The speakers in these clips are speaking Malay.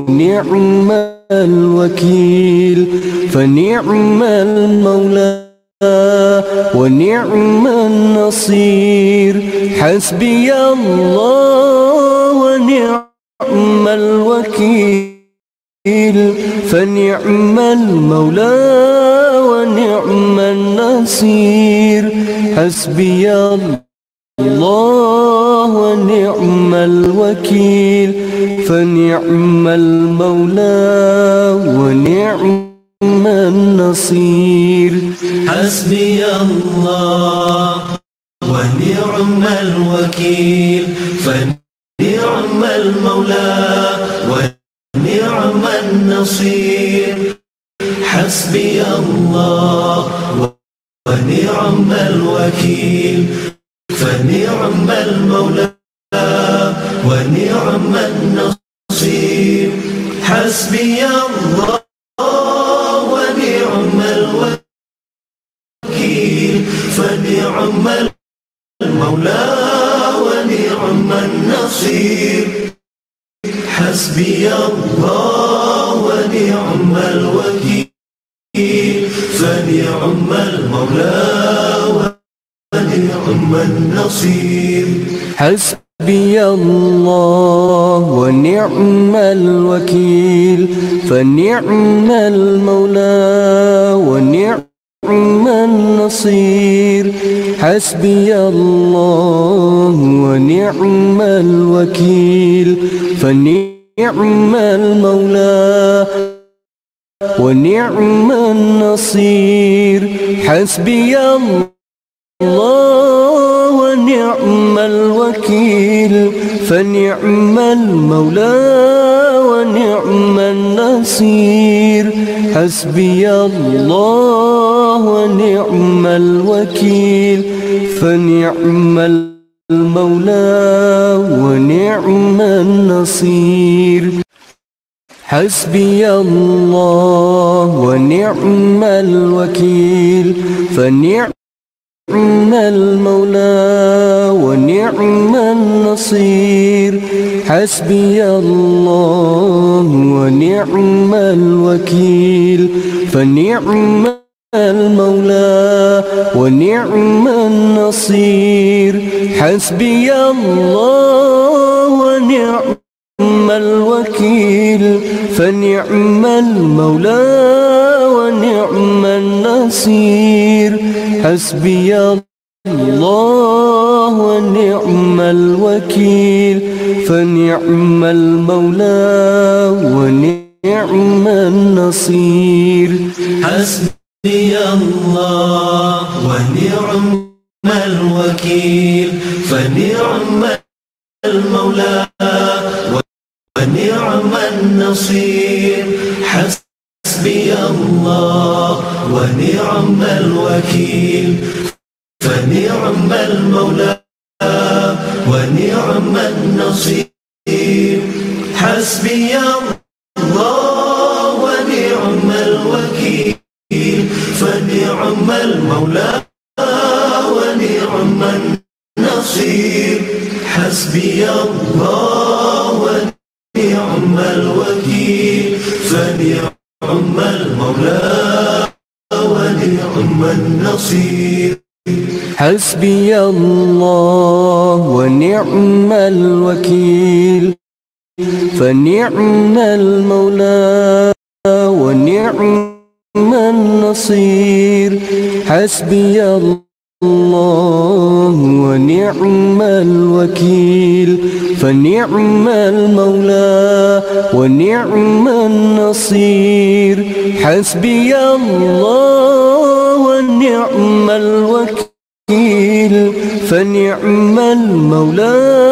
ونعم الوكيل فنعم المولى ونعم النصير حسبي الله ونعم الوكيل فنعم المولى ونعم النصير حسبي الله ونعم الوكيل فنعم المولى ونعم النصير حسبي الله ونعم الوكيل فنعم المولى ونعم النصير حسبي الله ونعم الوكيل فنعم المولى ونعم النصير حسبي الله ونعم الوكيل فنعم المولى ونعم النصير حسبي الله ونعم الوكيل فنعم المولى ونعم النصير حسبي الله ونعم الوكيل فنعم المولى ونعم النصير حسبي الله ونعم الوكيل فنعم المولى ونعم النصير حسبي الله ونعم الوكيل فنعم المولى ونعم النصير حسبي الله ونعم الوكيل فنعم المولى ونعم النصير حسبي الله ونعم الوكيل فنعم المولى ونعم النصير حسبي الله ونعم الوكيل فنعم المولى ونعم النصير حسبي الله ونعم الوكيل فنعم المولى ونعم النصير حسبي الله ونعم الوكيل فنعم المولى ونعم النصير حسبي الله ونعم الوكيل فنعم المولى ونعم النصير حسبي الله ونعم الوكيل فنعم المولى ونعم النصير حسبي الله ونعم الوكيل فنعم المولى ونعم النصير حسبي الله ونعم الوكيل فنعم المولى ونعم النصير حسبي الله ونعم الوكيل فنعم المولى ونعم النصير حسبي الله ونعم الوكيل فنعم المولى ونعم النصير حسبي الله ونعم الوكيل فنعم المولى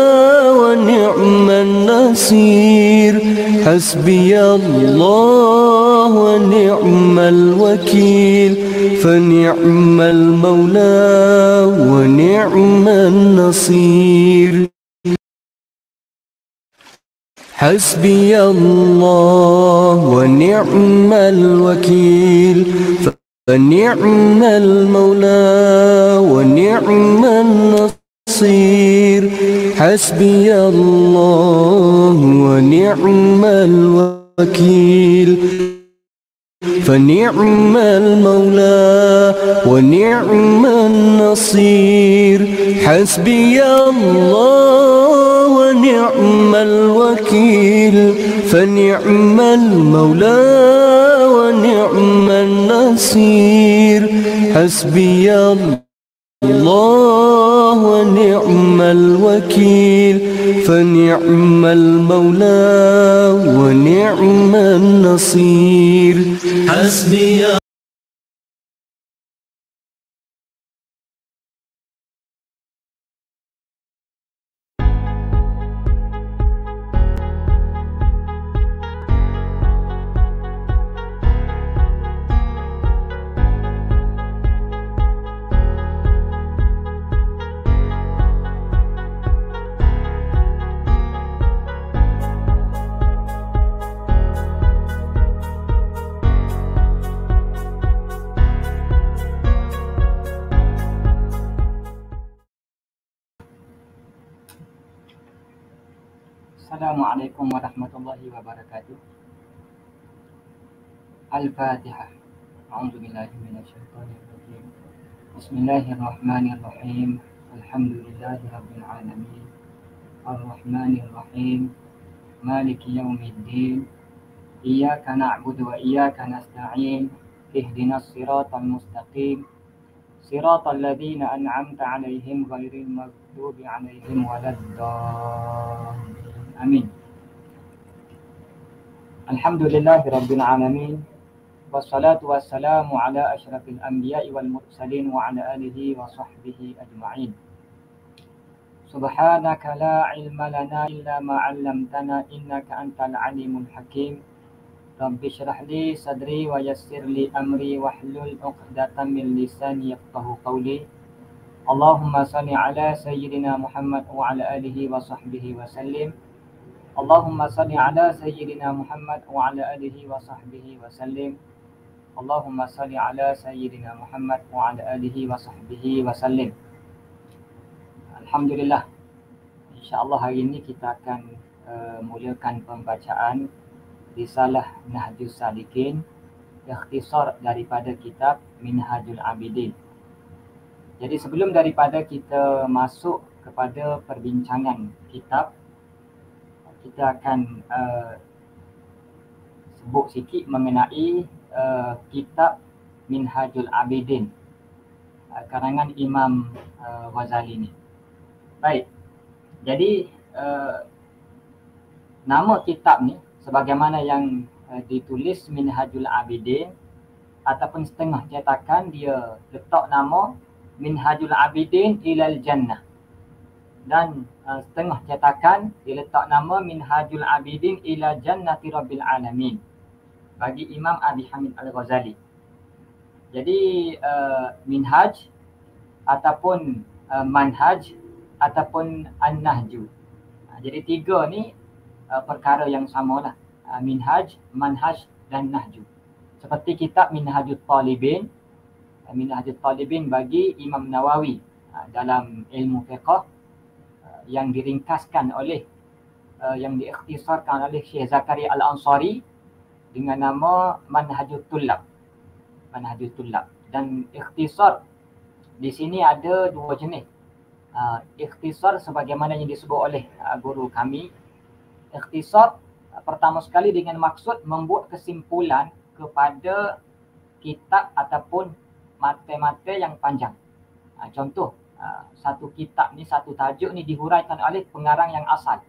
ونعم النصير حسبي الله ونعم الوكيل فنعم المولى ونعم النصير حسبي الله ونعم الوكيل فنعم المولى ونعم النصير حسبي الله ونعم الوكيل فنعم المولى ونعم النصير حسبي الله ونعم الوكيل فنعم المولى ونعم النصير حسبي الله ونعم الوكيل فنعم المولى ونعم النصير حسبي Assalamualaikum warahmatullahi wabarakatuh. Al-Fatihah. A'udzubillahi minasyaitonirrajim. Bismillahirrahmanirrahim. Alhamdulillahi rabbil alamin. Ar-Rahmanir-Rahim. Maliki yaumiddin. Iyyaka na'budu wa iyyaka nasta'in. Ihdinas siratal mustaqim. Siratal ladzina an'amta 'alaihim ghairil maghdubi 'alaihim waladdallin. Amin. Alhamdulillahi rabbil alamin. Wassalatu wassalamu ala asyrafil anbiya'i wal mursalin wa ala alihi wa sahbihi ajma'in. Subhanaka la ilma lana illa ma 'allamtana innaka antal alimul hakim. Rabbi shrah li sadri wa yassir li amri wahlul 'uqdatam min lisani yafqahu qawli. Allahumma salli ala sayyidina Muhammad wa ala alihi wa sahbihi wa sallim. Allahumma salli ala sayyidina Muhammad wa ala alihi wa sahbihi wa sallim. Allahumma salli ala sayyidina Muhammad wa ala alihi wa sahbihi wa sallim. Alhamdulillah. InsyaAllah hari ini kita akan mulakan pembacaan Risalah Nahjus Salikin, ikhtisar daripada kitab Minhajul Abidin. Jadi sebelum daripada kita masuk kepada perbincangan kitab, kita akan sebut sikit mengenai kitab Minhajul Abidin karangan Imam Ghazali ni. Baik, jadi nama kitab ni sebagaimana yang ditulis Minhajul Abidin ataupun setengah cetakan dia letak nama Minhajul Abidin ilal Jannah, dan setengah cetakan dia letak nama Minhajul Abidin ila Jannati Rabbil Alamin bagi Imam Abi Hamid Al-Ghazali. Jadi minhaj ataupun manhaj ataupun an-nahju. Jadi tiga ni perkara yang samalah. Minhaj, manhaj dan nahju. Seperti kitab Minhajul Talibin. Minhajul Talibin bagi Imam Nawawi dalam ilmu fiqh, yang diringkaskan oleh yang diikhtisarkan oleh Syekh Zakaria Al-Ansari dengan nama Manhajul Tullab. Manhajul Tullab. Dan ikhtisar di sini ada dua jenis. Ikhtisar sebagaimana yang disebut oleh guru kami. Ikhtisar pertama sekali dengan maksud membuat kesimpulan kepada kitab ataupun mata-mata yang panjang. Contoh, satu kitab ni, satu tajuk ni dihuraikan oleh pengarang yang asal,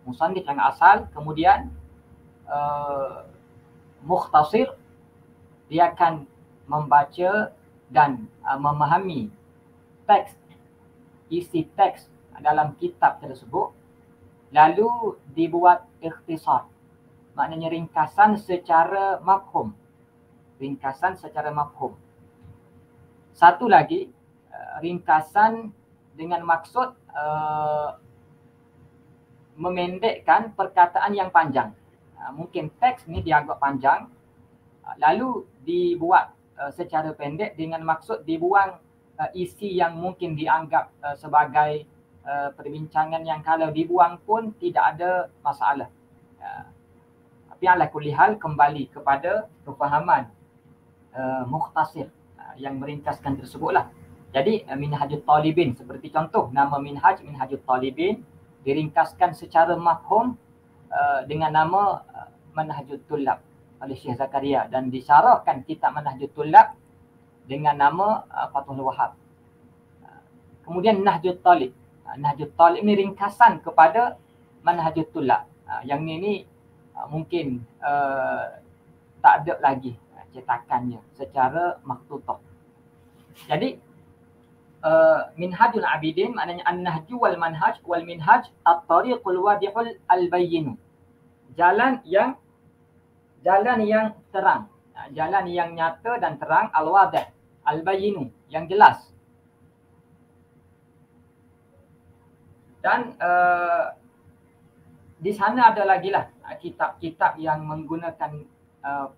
musannif yang asal, kemudian mukhtasir, dia akan membaca dan memahami teks, isi teks dalam kitab tersebut, lalu dibuat ikhtisar, maknanya ringkasan secara mafhum. Ringkasan secara mafhum. Satu lagi, ringkasan dengan maksud memendekkan perkataan yang panjang. Mungkin teks ni dianggap panjang, lalu dibuat secara pendek dengan maksud dibuang isi yang mungkin dianggap sebagai perbincangan yang kalau dibuang pun tidak ada masalah. Tapi ala kulli hal kembali kepada kefahaman mukhtasir yang meringkaskan tersebutlah. Jadi Minhajul Talibin seperti contoh nama Minhajul Talibin diringkaskan secara mafhum dengan nama Manhajul Tullab oleh Syekh Zakaria dan disyarahkan kitab Manhajul Tullab dengan nama Fathul Wahab. Kemudian Nahjul Talib. Nahjul Talib ini ringkasan kepada Manhajul Tullab. Yang ini mungkin tak ada lagi cetakannya secara makhtutah. Jadi Minhajul Abidin maknanya an-nahju wal manhaj wal minhaj at-tariqul wadihul al-bayyin. Jalan yang terang, jalan yang nyata dan terang, al-wadih, al-bayyinu, yang jelas. Dan di sana ada lagi lah kitab-kitab yang menggunakan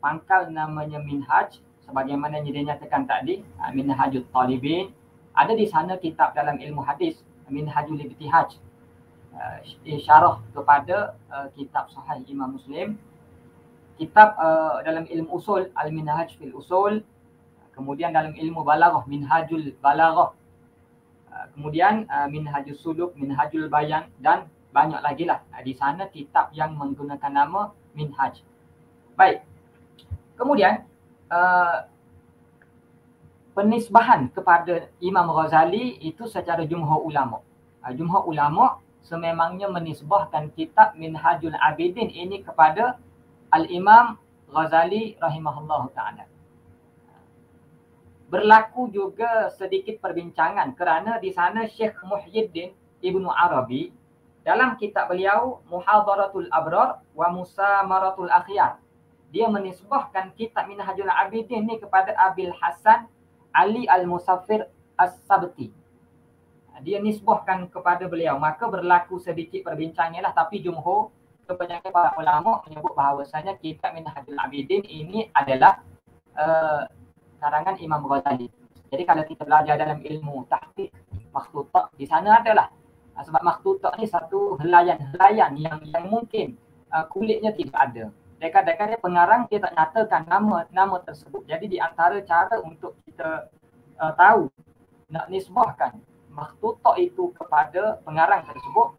pangkal namanya minhaj sebagaimana yang dinyatakan tadi, Minhajul Talibin. Ada di sana kitab dalam ilmu hadis, Minhajul Ibtihaj, syarah kepada kitab Sahih Imam Muslim. Kitab dalam ilmu usul, Al-Minhaj fil Usul. Kemudian dalam ilmu balaghah, Minhajul Balaghah. Kemudian Minhajul Suluk, Minhajul Bayan dan banyak lagi lah. Di sana kitab yang menggunakan nama Minhaj. Baik. Kemudian penisbahan kepada Imam Ghazali itu secara jumhur ulama. Jumhur ulama sememangnya menisbahkan kitab Minhajul Abidin ini kepada Al-Imam Ghazali rahimahullah ta'ala. Berlaku juga sedikit perbincangan kerana di sana Syekh Muhyiddin Ibnu Arabi dalam kitab beliau Muhadharatul Abrar wa Musamaratul Akhyar, dia menisbahkan kitab Minhajul Abidin ni kepada Abil Hasan Ali Al-Musaffir As-Sabti. Dia nisbahkan kepada beliau. Maka berlaku sedikit perbincangan lah, tapi jumhur kebanyakan para ulama menyebut bahawasanya kitab Minhajul Abidin ini adalah karangan Imam Ghazali. Jadi kalau kita belajar dalam ilmu tahqiq makhtutah, di sana adalah sebab makhtutah ni satu helaian yang mungkin kulitnya tidak ada. Kadang-kadang pengarang dia tak nyatakan nama tersebut. Jadi di antara cara untuk kita tahu nak nisbahkan makhtutah itu kepada pengarang tersebut,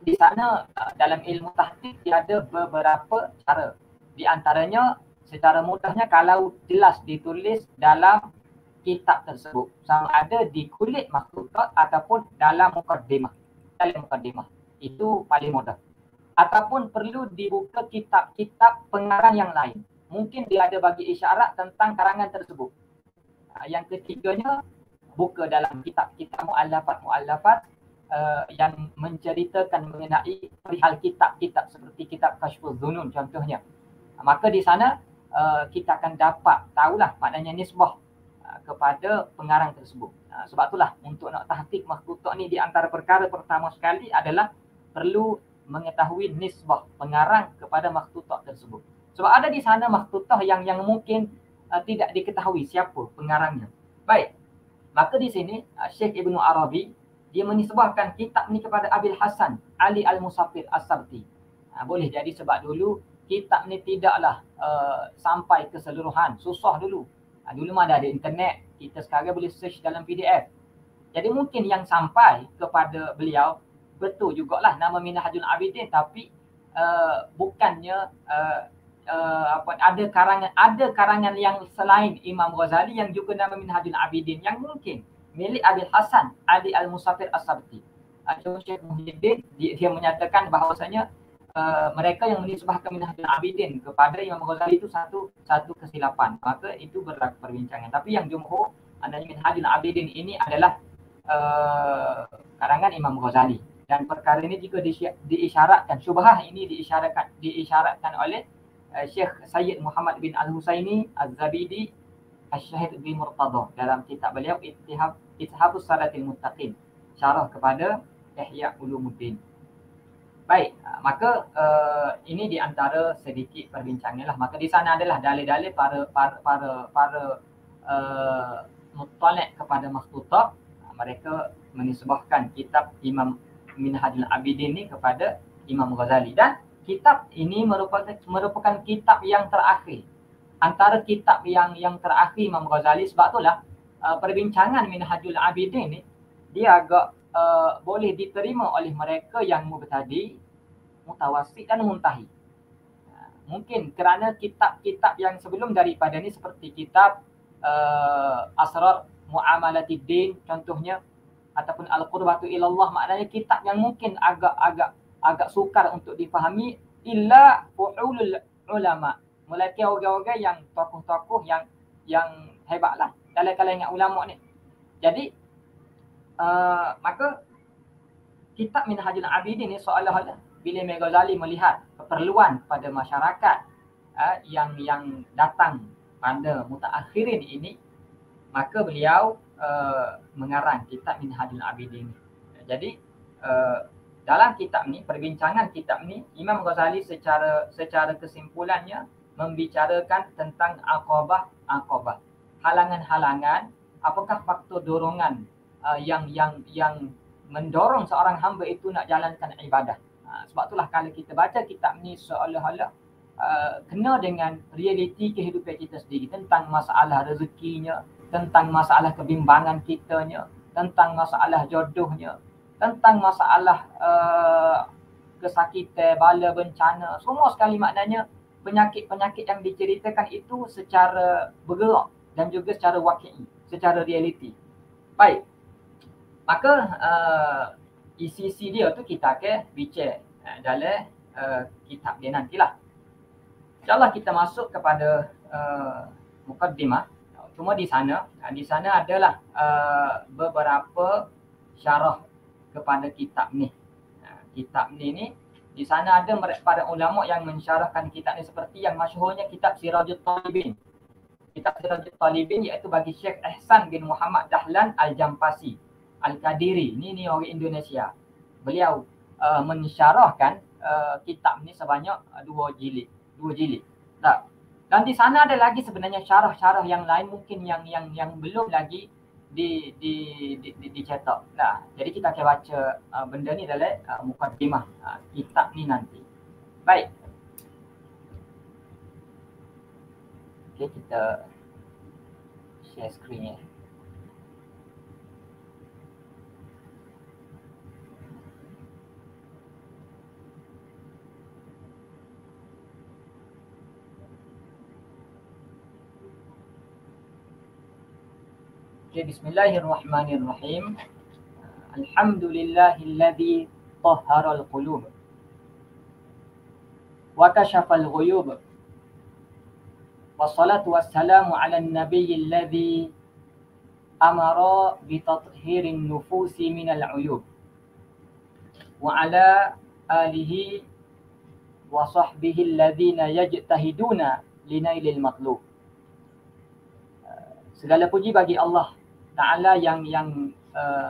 di sana dalam ilmu tahqiq dia ada beberapa cara. Di antaranya secara mudahnya kalau jelas ditulis dalam kitab tersebut, sama ada di kulit makhtutah ataupun dalam mukaddimah. Dalam mukaddimah itu paling mudah. Ataupun perlu dibuka kitab-kitab pengarang yang lain. Mungkin dia ada bagi isyarat tentang karangan tersebut. Yang ketiganya, buka dalam kitab-kitab mu'allafat yang menceritakan mengenai perihal kitab-kitab seperti kitab Kashful Dhunun contohnya. Maka di sana kita akan dapat tahulah maknanya nisbah kepada pengarang tersebut. Sebab itulah untuk nak tahqiq makhtutah ni di antara perkara pertama sekali adalah perlu mengetahui nisbah pengarang kepada makhtutah tersebut. Sebab ada di sana makhtutah yang mungkin tidak diketahui siapa pengarangnya. Baik. Maka di sini Syekh Ibnu Arabi dia menisbahkan kitab ni kepada Abil Hasan Ali Al-Musaffir As-Sabti. Boleh jadi sebab dulu kitab ni tidaklah sampai keseluruhan, susah dulu. Dulu mana ada internet, kita sekarang boleh search dalam PDF. Jadi mungkin yang sampai kepada beliau betul jugalah nama Minhajul Abidin, tapi bukannya ada karangan yang selain Imam Ghazali yang juga nama Minhajul Abidin yang mungkin milik Abil Hasan Ali Al-Musaffir As-Sabti. Syekh Muhyiddin dia menyatakan bahawasanya mereka yang menisbahkan Minhajul Abidin kepada Imam Ghazali itu satu kesilapan. Maka itu berlaku perbincangan. Tapi yang jumhur adanya Minhajul Abidin ini adalah karangan Imam Ghazali. Dan perkara ini juga diisyaratkan, syubhah ini diisyaratkan oleh Syekh Sayyid Muhammad bin Al-Husaini Az-Zabidi Asy-Syahid bin Murtadah dalam kitab beliau Ithabus Salatil Muttaqin, syarah kepada Ihya Ulumuddin. Baik, maka ini di antara sedikit perbincangan lah. Maka di sana adalah dalil-dalil para muttali' kepada makhtutah. mereka menisbahkan kitab Imam Minhajul Abidin ni kepada Imam Ghazali, dan kitab ini merupakan kitab yang terakhir antara kitab yang terakhir Imam Ghazali. Sebab itulah perbincangan Minhajul Abidin ni dia agak boleh diterima oleh mereka yang mubtadi, mutawasit dan muntahi. Mungkin kerana kitab-kitab yang sebelum daripada ni seperti kitab Asrar Muamalatiddin contohnya, ataupun Al-Qurbatu Ilallah, maknanya kitab yang mungkin agak sukar untuk difahami illa fuhulul ulama, melainkan orang-orang yang tokoh-tokoh yang hebatlah dalam kalangan ulama ni. Jadi maka kitab Minhajul Abidin ni seolah-olah bila Imam Ghazali melihat keperluan pada masyarakat yang datang pada mutaakhirin ini, maka beliau mengarang kitab Minhajul Abidin ni. Jadi dalam kitab ni, perbincangan kitab ni, Imam Ghazali secara kesimpulannya membicarakan tentang aqabah, halangan-halangan, apakah faktor dorongan yang mendorong seorang hamba itu nak jalankan ibadah. Sebab itulah kalau kita baca kitab ni seolah-olah kena dengan realiti kehidupan kita sendiri, tentang masalah rezekinya, tentang masalah kebimbangan kitanya, tentang masalah jodohnya, tentang masalah kesakitan, bala, bencana, semua sekali. Maknanya penyakit-penyakit yang diceritakan itu secara bergerak dan juga secara waqi'i, secara realiti. Baik, maka isi-isi dia tu kita akan bincang dalam kitab dia nantilah. InsyaAllah kita masuk kepada mukaddimah. Cuma di sana adalah beberapa syarah kepada kitab ni. Kitab ni di sana ada para ulama yang mensyarahkan kitab ni, seperti yang masyhurnya kitab Sirajul Talibin. Kitab Sirajul Talibin iaitu bagi Syekh Ihsan bin Muhammad Dahlan Al-Jampasi Al-Qadiri. Ni orang Indonesia. Beliau mensyarahkan kitab ni sebanyak dua jilid. Dan di sana ada lagi sebenarnya syarah-syarah yang lain mungkin yang belum lagi dicetak. Nah, jadi kita akan baca benda ni dalam mukaddimah kitab ni nanti. Baik. Okey, kita share screen ya. Okay, bismillahirrahmanirrahim. Alhamdulillahilladzi tahharal qulub wa kashafal ghuyub. Wassalatu wassalamu ala nabiyil ladzi amara bi tathirin nufusi minal uyub. Wa ala alihi wa sahbihi alladhina yajtahiduna linailil matlub. Segala puji bagi Allah Ta'ala yang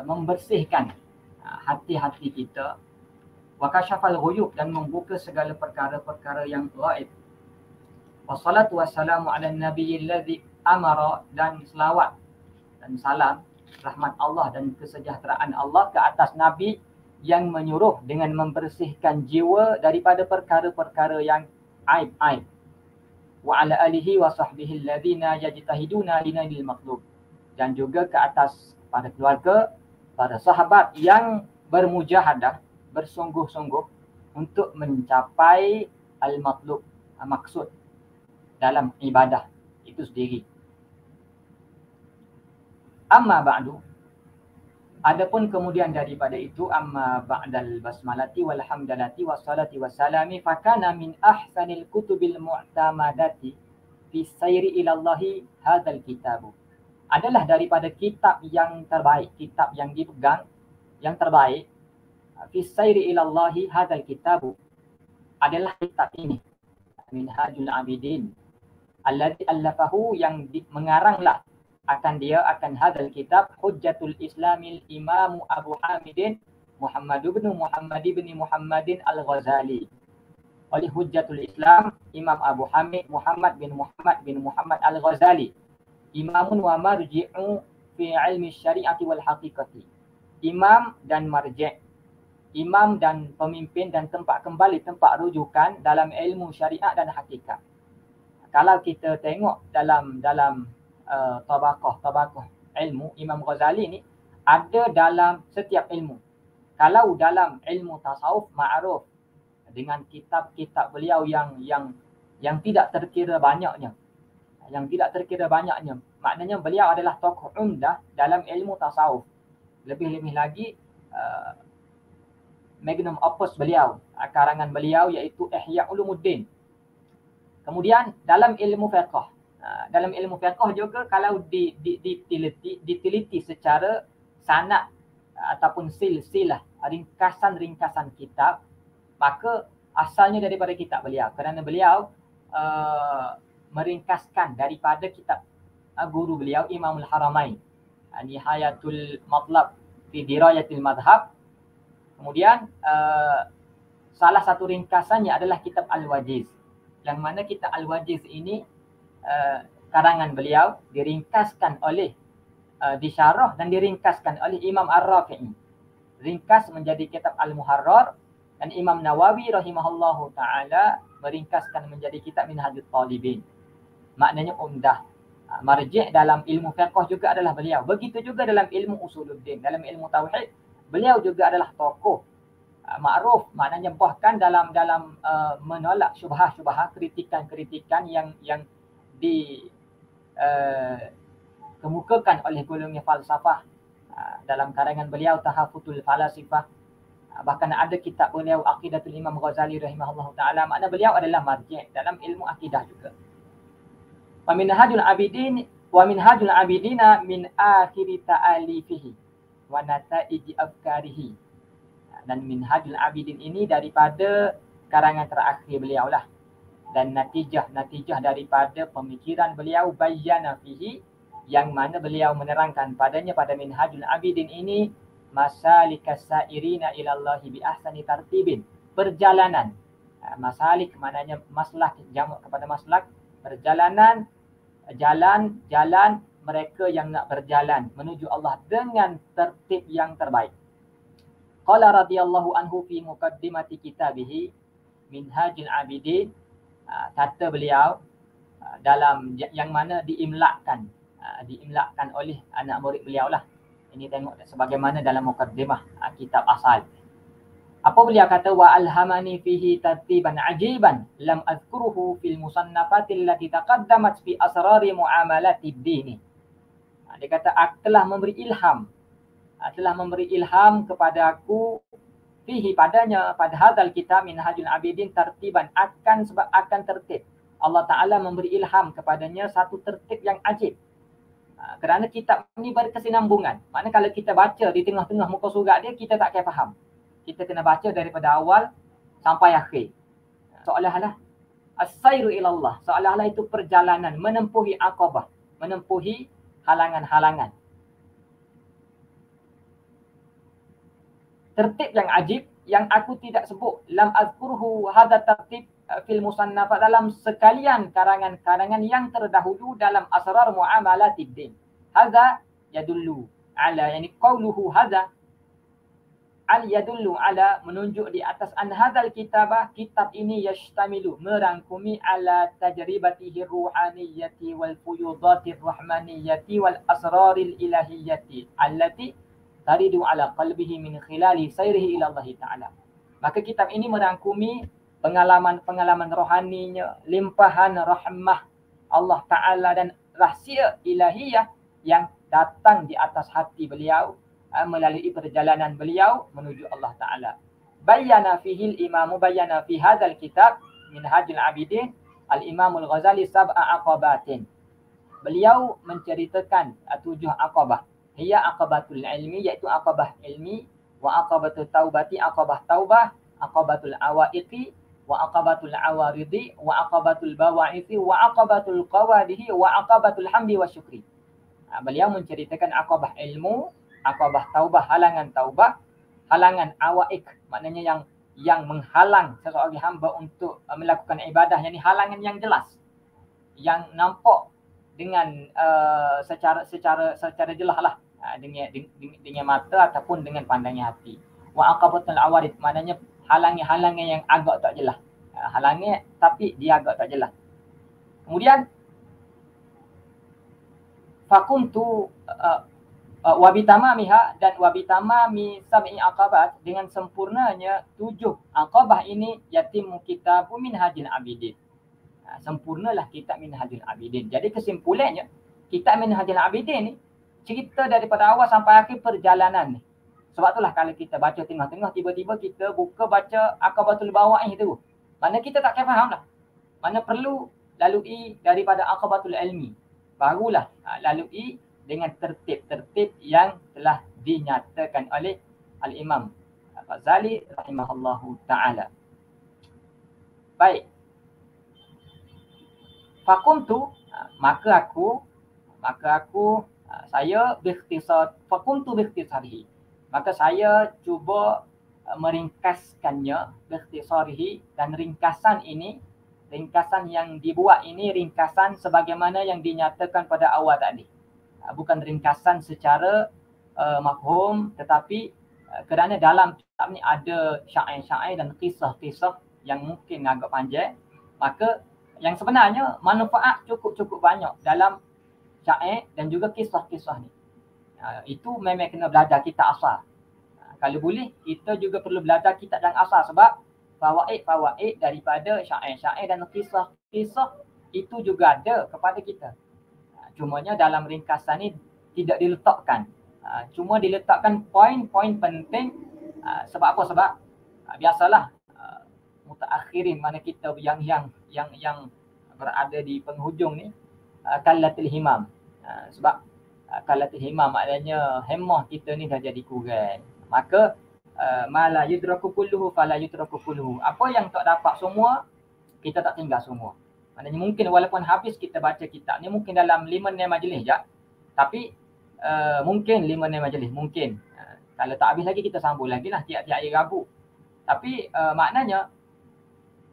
membersihkan hati-hati kita, wa kashafal ghuyub, dan membuka segala perkara-perkara yang gaib. Wassalatu wassalamu ala nabiyil ladzi amara, dan selawat dan salam rahmat Allah dan kesejahteraan Allah ke atas nabi yang menyuruh dengan membersihkan jiwa daripada perkara-perkara yang aib-aib. Wa ala alihi wa sahbihi alladhina yajtahiduna linailil matlub, dan juga ke atas pada keluarga, para sahabat yang bermujahadah, bersungguh-sungguh untuk mencapai al-matlub, maksud dalam ibadah itu sendiri. Amma ba'du, adapun kemudian daripada itu, amma ba'dal basmalati walhamdalati wassalati wassalami, fakana min ahsanil kutubil mu'tamadati fi sayri ilallahi hadzal kitabu. Adalah daripada kitab yang terbaik, kitab yang dipegang yang terbaik, fi sayri ilallahi hadzal kitabu, adalah kitab ini, Minhajul Abidin, alladzi allafahu, yang mengaranglah akan hadzal kitab Hujjatul Islamil Imam Abu Hamidin Muhammad bin Muhammadin Al-Ghazali. Oleh Hujjatul Islam Imam Abu Hamid Muhammad bin Muhammad Al-Ghazali, imamun wa marji'u fi ilmi syari'ati wal haqiqati. Imam dan marji', imam dan pemimpin dan tempat kembali, tempat rujukan dalam ilmu syariat dan hakikat. Kalau kita tengok dalam tabaqah ilmu, Imam Ghazali ni ada dalam setiap ilmu. Kalau dalam ilmu tasawuf ma'ruf dengan kitab-kitab beliau yang tidak terkira banyaknya. Maknanya beliau adalah tokoh umdah dalam ilmu tasawuf. Lebih-lebih lagi magnum opus beliau, karangan beliau iaitu Ihya Ulumuddin. Kemudian dalam ilmu fiqh, juga kalau diteliti secara sanad ataupun silsilah, ringkasan-ringkasan kitab, maka asalnya daripada kitab beliau, kerana beliau meringkaskan daripada kitab guru beliau Imamul Haramain, Nihayatul Matlab fi Dirayatil Madhab. Kemudian salah satu ringkasannya adalah kitab Al-Wajiz, yang mana kitab Al-Wajiz ini karangan beliau diringkaskan oleh disyarah dan diringkaskan oleh Imam Ar-Rafi'i. Ringkas menjadi kitab Al-Muharrar, dan Imam Nawawi rahimahullahu ta'ala meringkaskan menjadi kitab Minhajul Talibin. Maknanya umdah. Marji' dalam ilmu fiqh juga adalah beliau. Begitu juga dalam ilmu usuluddin, dalam ilmu tauhid, beliau juga adalah tokoh ma'ruf. Maknanya bahkan dalam menolak syubhah-syubhah, kritikan-kritikan yang kemukakan oleh golongan falsafah dalam karangan beliau Tahafutul Falasifah. Bahkan ada kitab beliau Aqidatul Imam Ghazali rahimahullahu ta'ala. Makna beliau adalah marji' dalam ilmu akidah juga. Wa minhajul abidina min akhiri ta'alifihi wa nata'iji afkarihi. Dan Minhajul Abidin ini daripada karangan terakhir beliau lah, dan natijah daripada pemikiran beliau bayyana fihi, yang mana beliau menerangkan padanya pada Minhajul Abidin ini masalikas sairina ilallahi bi ahsani tartibin, perjalanan. Masalik maknanya maslak, jamak kepada maslak, perjalanan, jalan mereka yang nak berjalan menuju Allah dengan tertib yang terbaik. Qala radhiyallahu anhu fi muqaddimati kitabihi Minhajul Abidin, kata beliau dalam yang mana diimlakkan oleh anak murid beliau lah. Ini tengok sebagaimana dalam muqaddimah kitab asal. Apa beliau kata? Wa alhamani fihi tartiban ajiban lam azkuruhu fil musannafati allati taqaddamat fi asrari muamalati dini. Dia kata telah memberi ilham kepada aku fihi, padanya, pada hadzal kitab Minhajul Abidin tartiban, akan tertib. Allah Ta'ala memberi ilham kepadanya satu tertib yang ajib. Kerana kitab ini berkesinambungan. Maknanya kalau kita baca di tengah-tengah muka surat dia, kita tak akan faham. Kita kena baca daripada awal sampai akhir. Seolah-olah as-sairu ilallah, seolah-olah itu perjalanan menempuhi aqabah, menempuhi halangan-halangan. Tertib yang ajib yang aku tidak sebut, lam azkurhu hadha tertib fil musannafat, dalam sekalian karangan-karangan yang terdahulu dalam asrar muamalatid din. Hadza yadullu ala, yani qauluhu hadza al yadullu ala, menunjuk di atas an hadzal kitabah, kitab ini yashtamilu, merangkumi ala tajribatihi ruhaniyati wal fuyudatir rahmaniyati wal asraril ilahiyyati allati taridu ala qalbihi min khilali sayrihi ila Allah Ta'ala. Maka kitab ini merangkumi pengalaman rohaninya, limpahan rahmah Allah Ta'ala dan rahsia ilahiyah yang datang di atas hati beliau melalui perjalanan beliau menuju Allah Ta'ala. Bayyana fihil imamu, bayyana fi hadzal kitab Minhajul Abidin al-Imamul Ghazali sab'a aqabatin. Beliau menceritakan 7 aqabah. Hiya aqabatul ilmi, iaitu aqabah ilmi, wa aqabatul taubati, aqabah taubah, aqabatul awaiqi, wa aqabatul awaridi, wa aqabatul bawa'ithi, wa aqabatul qawadihi, wa aqabatul hamdi wa syukri. Beliau menceritakan aqabah ilmu, aqabah taubah, halangan awaiq, maknanya yang menghalang seseorang hamba untuk melakukan ibadah, yakni halangan yang jelas, yang nampak secara jelas lah, dengan mata ataupun dengan pandangan hati. Wa aqabatul awarid, maknanya halangan-halangan yang agak tak jelas. Halangan tapi dia agak tak jelas. Kemudian fakuntu wabitamamiha, dan wabitamami sab'i aqabat, dengan sempurnanya 7 aqabah ini yatimu kitabu Minhajul Abidin. Sempurnalah kitab Minhajul Abidin. Jadi kesimpulannya, kitab Minhajul Abidin ni cerita daripada awal sampai akhir perjalanan ni. Sebab itulah kalau kita baca tengah-tengah, tiba-tiba kita buka baca Aqabatul Bawaih tu, mana kita tak faham lah. Mana perlu lalui daripada Aqabatul Ilmi. Barulah lalui dengan tertib-tertib yang telah dinyatakan oleh Al-Imam Ghazali rahimahullahu ta'ala. Baik. Fakuntu, maka aku saya fakuntu bikhtisarihi. Maka saya cuba meringkaskannya, bikhtisarihi, dan ringkasan ini, ringkasan yang dibuat ini, ringkasan sebagaimana yang dinyatakan pada awal tadi. Bukan ringkasan secara mafhum, tetapi kerana dalam kitab ni ada syair-syair dan kisah-kisah yang mungkin agak panjang, maka yang sebenarnya manfaat cukup banyak dalam syair dan juga kisah-kisah ni. Itu memang kena belajar kitab asal. Kalau boleh, kita juga perlu belajar kitab yang asal, sebab fawaid daripada syair-syair dan kisah-kisah itu juga ada kepada kita. Cumanya dalam ringkasan ni tidak diletakkan. Cuma diletakkan poin-poin penting. Sebab apa? Sebab biasalah mutaakhirin, mana kita yang berada di penghujung ni, kallatil himam. Sebab kallatil himam maknanya hemah kita ni dah jadi kurang. Maka mala yudraku kulluhu fala yudraku kulluhu. Apa yang tak dapat semua, kita tak tinggal semua. Maknanya mungkin walaupun habis kita baca kitab ni, mungkin dalam 5-6 majlis je. Tapi mungkin 5-6 majlis, mungkin. Kalau tak habis lagi, kita sambung lagi lah tiap-tiap hari Rabu. Tapi maknanya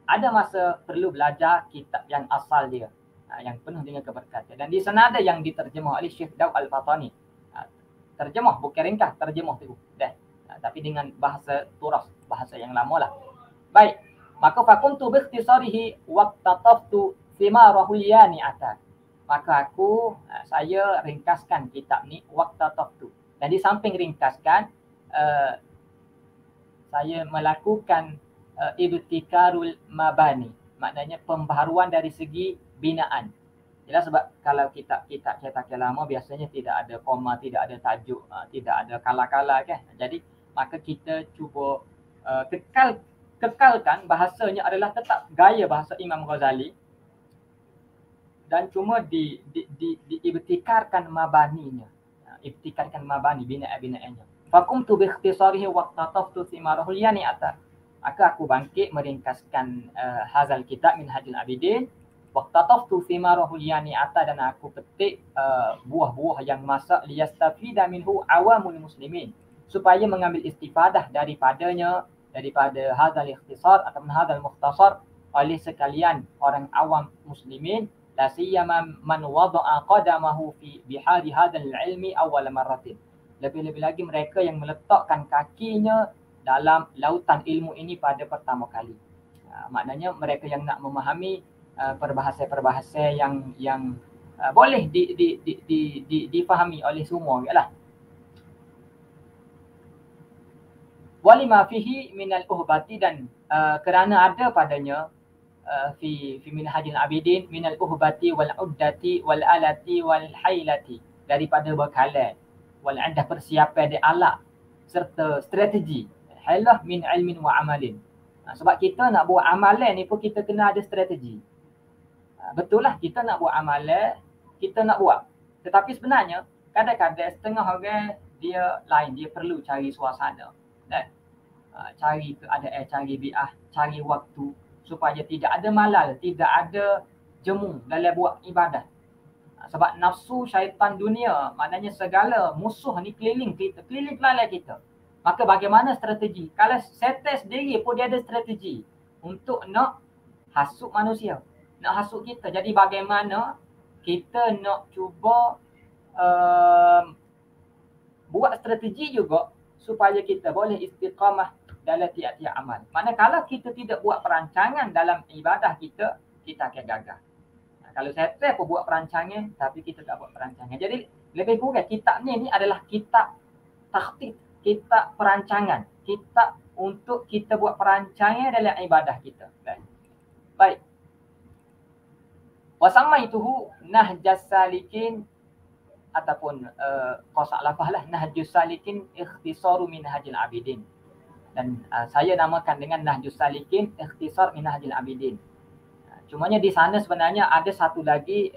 ada masa perlu belajar kitab yang asal dia, yang penuh dengan keberkatan. Dan di sana ada yang diterjemah oleh Syekh Daud Al-Fatani. Terjemah, bukan ringkas, terjemah tu. Tapi dengan bahasa turas, bahasa yang lama lah. Baik, maka fakuntu bikhtisarihi waqtataftu thimarahul yani'ata. Maka saya ringkaskan kitab ni, waqtataftu. Dan di samping ringkaskan, saya melakukan ibtikarul mabani. Maknanya pembaharuan dari segi binaan. Jelas, sebab kalau kitab cetakan lama biasanya tidak ada koma, tidak ada tajuk, tidak ada kala-kala kan. Jadi maka kita cuba kekalkan bahasanya adalah tetap gaya bahasa Imam Ghazali, dan cuma diibtikarkan mabaninya. Ibtikarkan mabani, binaan-binaannya. Fakumtu biikhtisarihi waqtataftu thimarahul yani'ata. Maka aku bangkit meringkaskan hazal kitab Minhajul Abidin. Waqtataftu thimarahul yani'ata, dan aku petik buah-buah yang masak, liyastafida minhu awamul muslimin, supaya mengambil istifadah daripadanya, daripada hadzal ikhtisar ataupun hadzal mukhtasar, oleh sekalian orang awam muslimin, la siyama man wada'a qadamahu fi bihari hadzal ilmi awwal marratin. Lebih-lebih lagi mereka yang meletakkan kakinya dalam lautan ilmu ini pada pertama kali. Maknanya mereka yang nak memahami peribahasa-peribahasa yang boleh difahami oleh semua lah. Walima fihi minal uhbati, dan kerana ada padanya fi Minhajul Abidin minal uhbati wal uddati wal alati wal hailati, daripada bekalan, wal addah persiapan dia alat serta strategi. Hailah min ilmin wa amalin. Sebab kita nak buat amalan ni pun kita kena ada strategi. Betul lah, kita nak buat amalan, kita nak buat. Tetapi sebenarnya kadang-kadang setengah orang dia lain, dia perlu cari suasana. Cari keadaan, cari bi'ah, cari waktu, supaya tidak ada malal, tidak ada jemu dalam buat ibadah. Sebab nafsu syaitan dunia, maknanya segala musuh ni keliling kita, keliling lalai kita. Maka bagaimana strategi? Kalau setan sendiri pun dia ada strategi untuk nak hasut manusia, nak hasut kita. Jadi bagaimana kita nak cuba buat strategi juga supaya kita boleh istiqamah dalam tiap-tiap amal. Maknanya kalau kita tidak buat perancangan dalam ibadah kita, kita akan gagal. Kalau saya pun buat perancangan tapi kita tak buat perancangan. Jadi lebih kurang kitab ni adalah kitab takhtit, kitab perancangan. Kitab untuk kita buat perancangan dalam ibadah kita. Baik. Wasamaituhu Nahjas Salikin ataupun qasak lafaz lah, Nahjus Salikin ikhtisaru minhajil abidin. Dan saya namakan dengan Nahjus Salikin ikhtisar minhajil abidin. Cumanya di sana sebenarnya ada satu lagi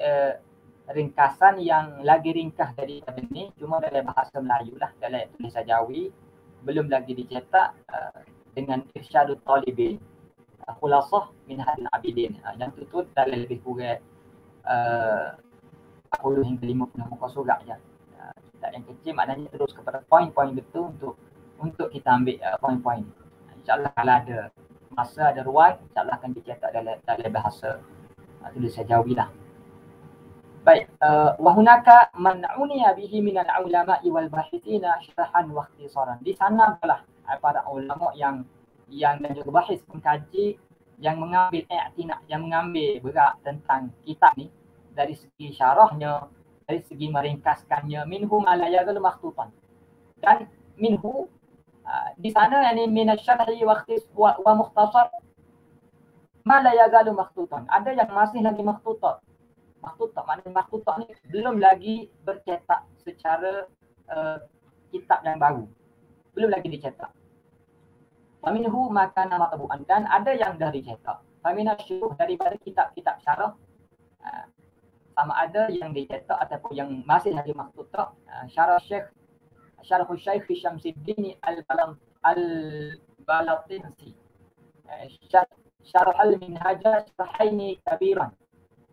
ringkasan yang lagi ringkas daripada ini, cuma dalam bahasa Melayu lah, dalam tulisan Jawi, belum lagi dicetak dengan Irsyadut Talibin Khulasah Minhajil Abidin. Yang tu dalam lebih kurang 40 hingga 50 muka surat je. Kitab yang kecil maknanya terus kepada poin-poin betul untuk kita ambil poin-poin. InsyaAllah kalau ada masa, ada ruang, InsyaAllah akan dicetak dalam bahasa tulisan Jawi lah. Baik, wahunaka man uniya bihi minal ulama'i wal bahithina syarahan wa ikhtisaran. Di sana adalah para ulama yang dan juga bahis, pengkaji yang mengambil i'tina, yang mengambil berat tentang kitab ni dari segi syarahnya, dari segi meringkaskannya, minhu ma la yazal makhtutan. Dan minhu di sana yani min asy-syarhi wa mukhtasar ma la yazalu makhtutan. Ada yang masih lagi makhtutat. Makhtutat maknanya makhtutat ni belum lagi bercetak secara kitab yang baru. Belum lagi dicetak. Faminhu makana matbu'an, dan ada yang dah dicetak. Famina syuruh daripada kitab-kitab syarah, sama ada yang dicetak ataupun yang masih lagi makhtutat. Syarah Syekh Syamsuddin Al-Balatinsi, Syarah Al-Minhaj Syarhaini Kabiran.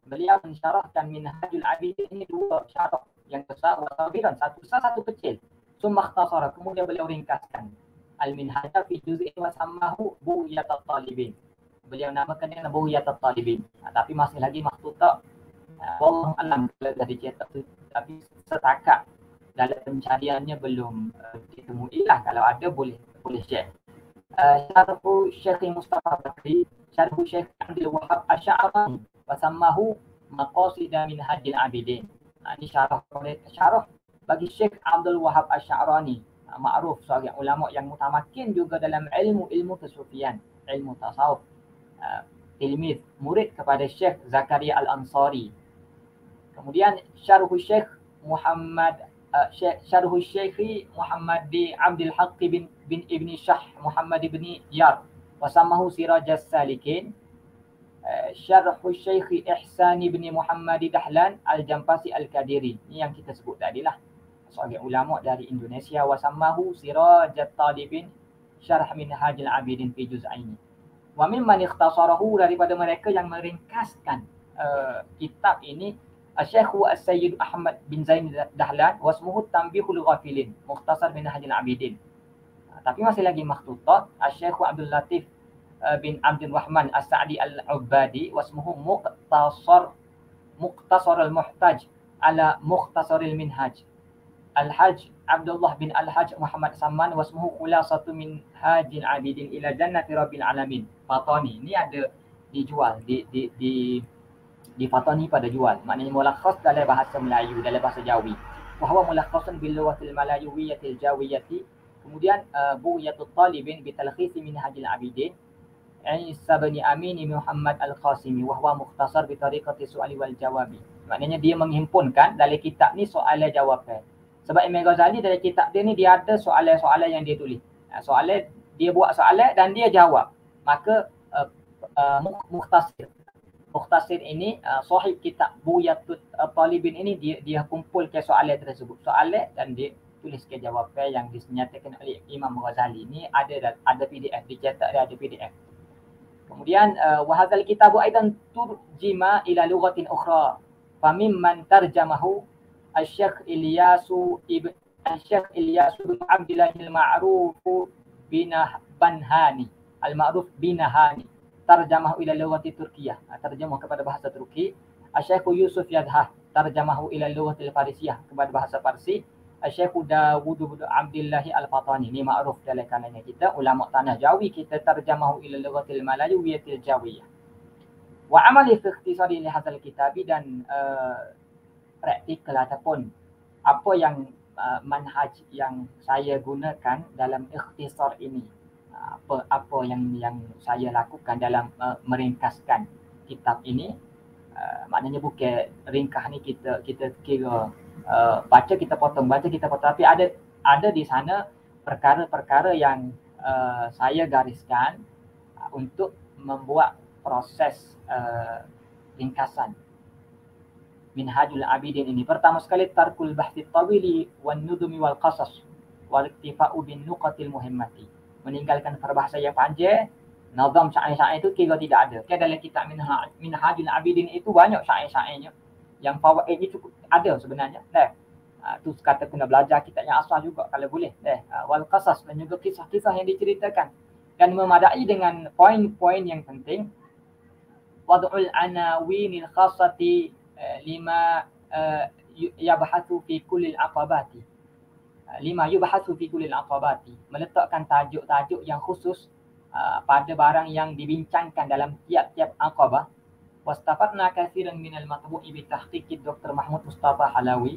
Beliau mensyarahkan Minhajul Abidin ini dua syarah, yang besar wa kabiran, satu besar satu kecil. Summa ikhtasara, kemudian beliau ringkaskan Al-Minhaj fi juz'in wa sammahu Bughyatat Talibin. Beliau namakan dengan Bughyatat Talibin. Tapi masih lagi makhtutat. Wallahu alam kalau dah dicetak tu, tapi setakat dalam pencariannya belum ditemui lah. Kalau ada boleh share. Syarhu Syekh Mustafa Bakri, Syarhu Syekh Abdul Wahab Asy'arani wa sammahu Maqasid Minhajil Abidin. Ini syarah bagi Syekh Abdul Wahab Asy'arani, ma'ruf seorang ulama yang mutamakin juga dalam ilmu kesufian, ilmu tasawuf. Tilmiz, murid kepada Syekh Zakaria Al-Ansari. Kemudian Syarhu Syekh Muhammad bin Abdul Haqq bin Ibni Syah Muhammad bin Yar wa samahu Sirajas Salikin. Syarhu Syekh Ihsan bin Muhammad Dahlan Al-Jampasi Al-Kadiri. Ini yang kita sebut tadi lah, seorang ulama dari Indonesia. Wa samahu Sirajat Talibin Syarh Minhajil Abidin fi juz'aini. Wa mimman ikhtasarahu, daripada mereka yang meringkaskan kitab ini, Syekh As-Sayyid Ahmad bin Zain Dahlan wasmuhu Tanbihul Ghafilin Mukhtasar Minhajil Abidin. Tapi masih lagi makhtutat Syekh Abdul Latif bin Abdul Rahman As-Sa'di Al-Ubadi wasmuhu Mukhtasar Al-Muhtaj ala Mukhtasar Al-Minhaj. Al-Hajj Abdullah bin Al-Hajj Muhammad Saman wasmuhu Khulasatu Minhajil Abidin ila Jannati Rabbil Alamin. Fatani ni ada dijual di Fatani pada jual. Maknanya mulakhas dalam bahasa Melayu, dalam bahasa Jawi. Wa huwa mulakhasun bil lughatil malayuwiyyatil jawiyyati. Kemudian Bughyatut Talibin bi talkhisi Minhajil Abidin. Isa bin Amin Muhammad Al-Qasimi wa huwa mukhtasar bi tariqati su'ali wal jawabi. Maknanya dia menghimpunkan dalam kitab ni soalan jawapan. Sebab Imam Ghazali dalam kitab dia ni dia ada soalan-soalan yang dia tulis. Soalan, dia buat soalan dan dia jawab. Maka Mukhtasir ini sahib kitab Bughyatut Talibin ini dia kumpulkan soalan tersebut. Soalan dan dia tuliskan jawapan yang dinyatakan oleh Imam Ghazali. Ini ada PDF, dicetak dia ada PDF. Kemudian wa hadzal kitabu aidan turjima ila lughatin ukhra. Famimman tarjamahu Syekh Ilyasu bin Abdullah al-Ma'ruf bin Banhani. Al-Ma'ruf bin Hani. Tarjamah ila lughati Turkiyah. Terjemah kepada bahasa Turki. Asy-Syaikh Yusuf Yadhah tarjamahu ila lughatil Farisiyah kepada bahasa Parsi. Asy-Syaikh Dawud bin Abdullah Al-Fatani, ni makruf dalam kalangan kita, ulama tanah Jawi kita, tarjamahu ila lughatil Malayuwiyatil Jawiyah. Wa amali fi ikhtisari li hadzal kitabi, dan praktikal ataupun apa yang manhaj yang saya gunakan dalam ikhtisar ini, apa yang saya lakukan dalam meringkaskan kitab ini. Maknanya bukan ringkas ni kita kira baca kita potong, tapi ada di sana perkara-perkara yang saya gariskan untuk membuat proses ringkasan Minhajul Abidin ini. Pertama sekali, tarkul bahthi tawili wan nudumi wal qasas wal iktifa'u bin nuqatil muhimmati. Meninggalkan perbahasan yang panjang. Nazam syair-syair itu kira tidak ada. Dalam kitab Minhajul Abidin itu banyak syair-syairnya yang fawaidnya cukup ada sebenarnya. Tu kata kena belajar kitab yang asal juga kalau boleh. Wal qasas, dan juga kisah-kisah yang diceritakan, dan memadai dengan poin-poin yang penting. Wad'ul anawinil khassati lima yabhathu fi kullil aqabati. Lima yubhathu fi kullil aqabati. Meletakkan tajuk-tajuk yang khusus pada barang yang dibincangkan dalam tiap-tiap aqabah. Wastafatna katsiran minal matbu'i bi tahqiq Dr. Mahmud Mustafa Halawi.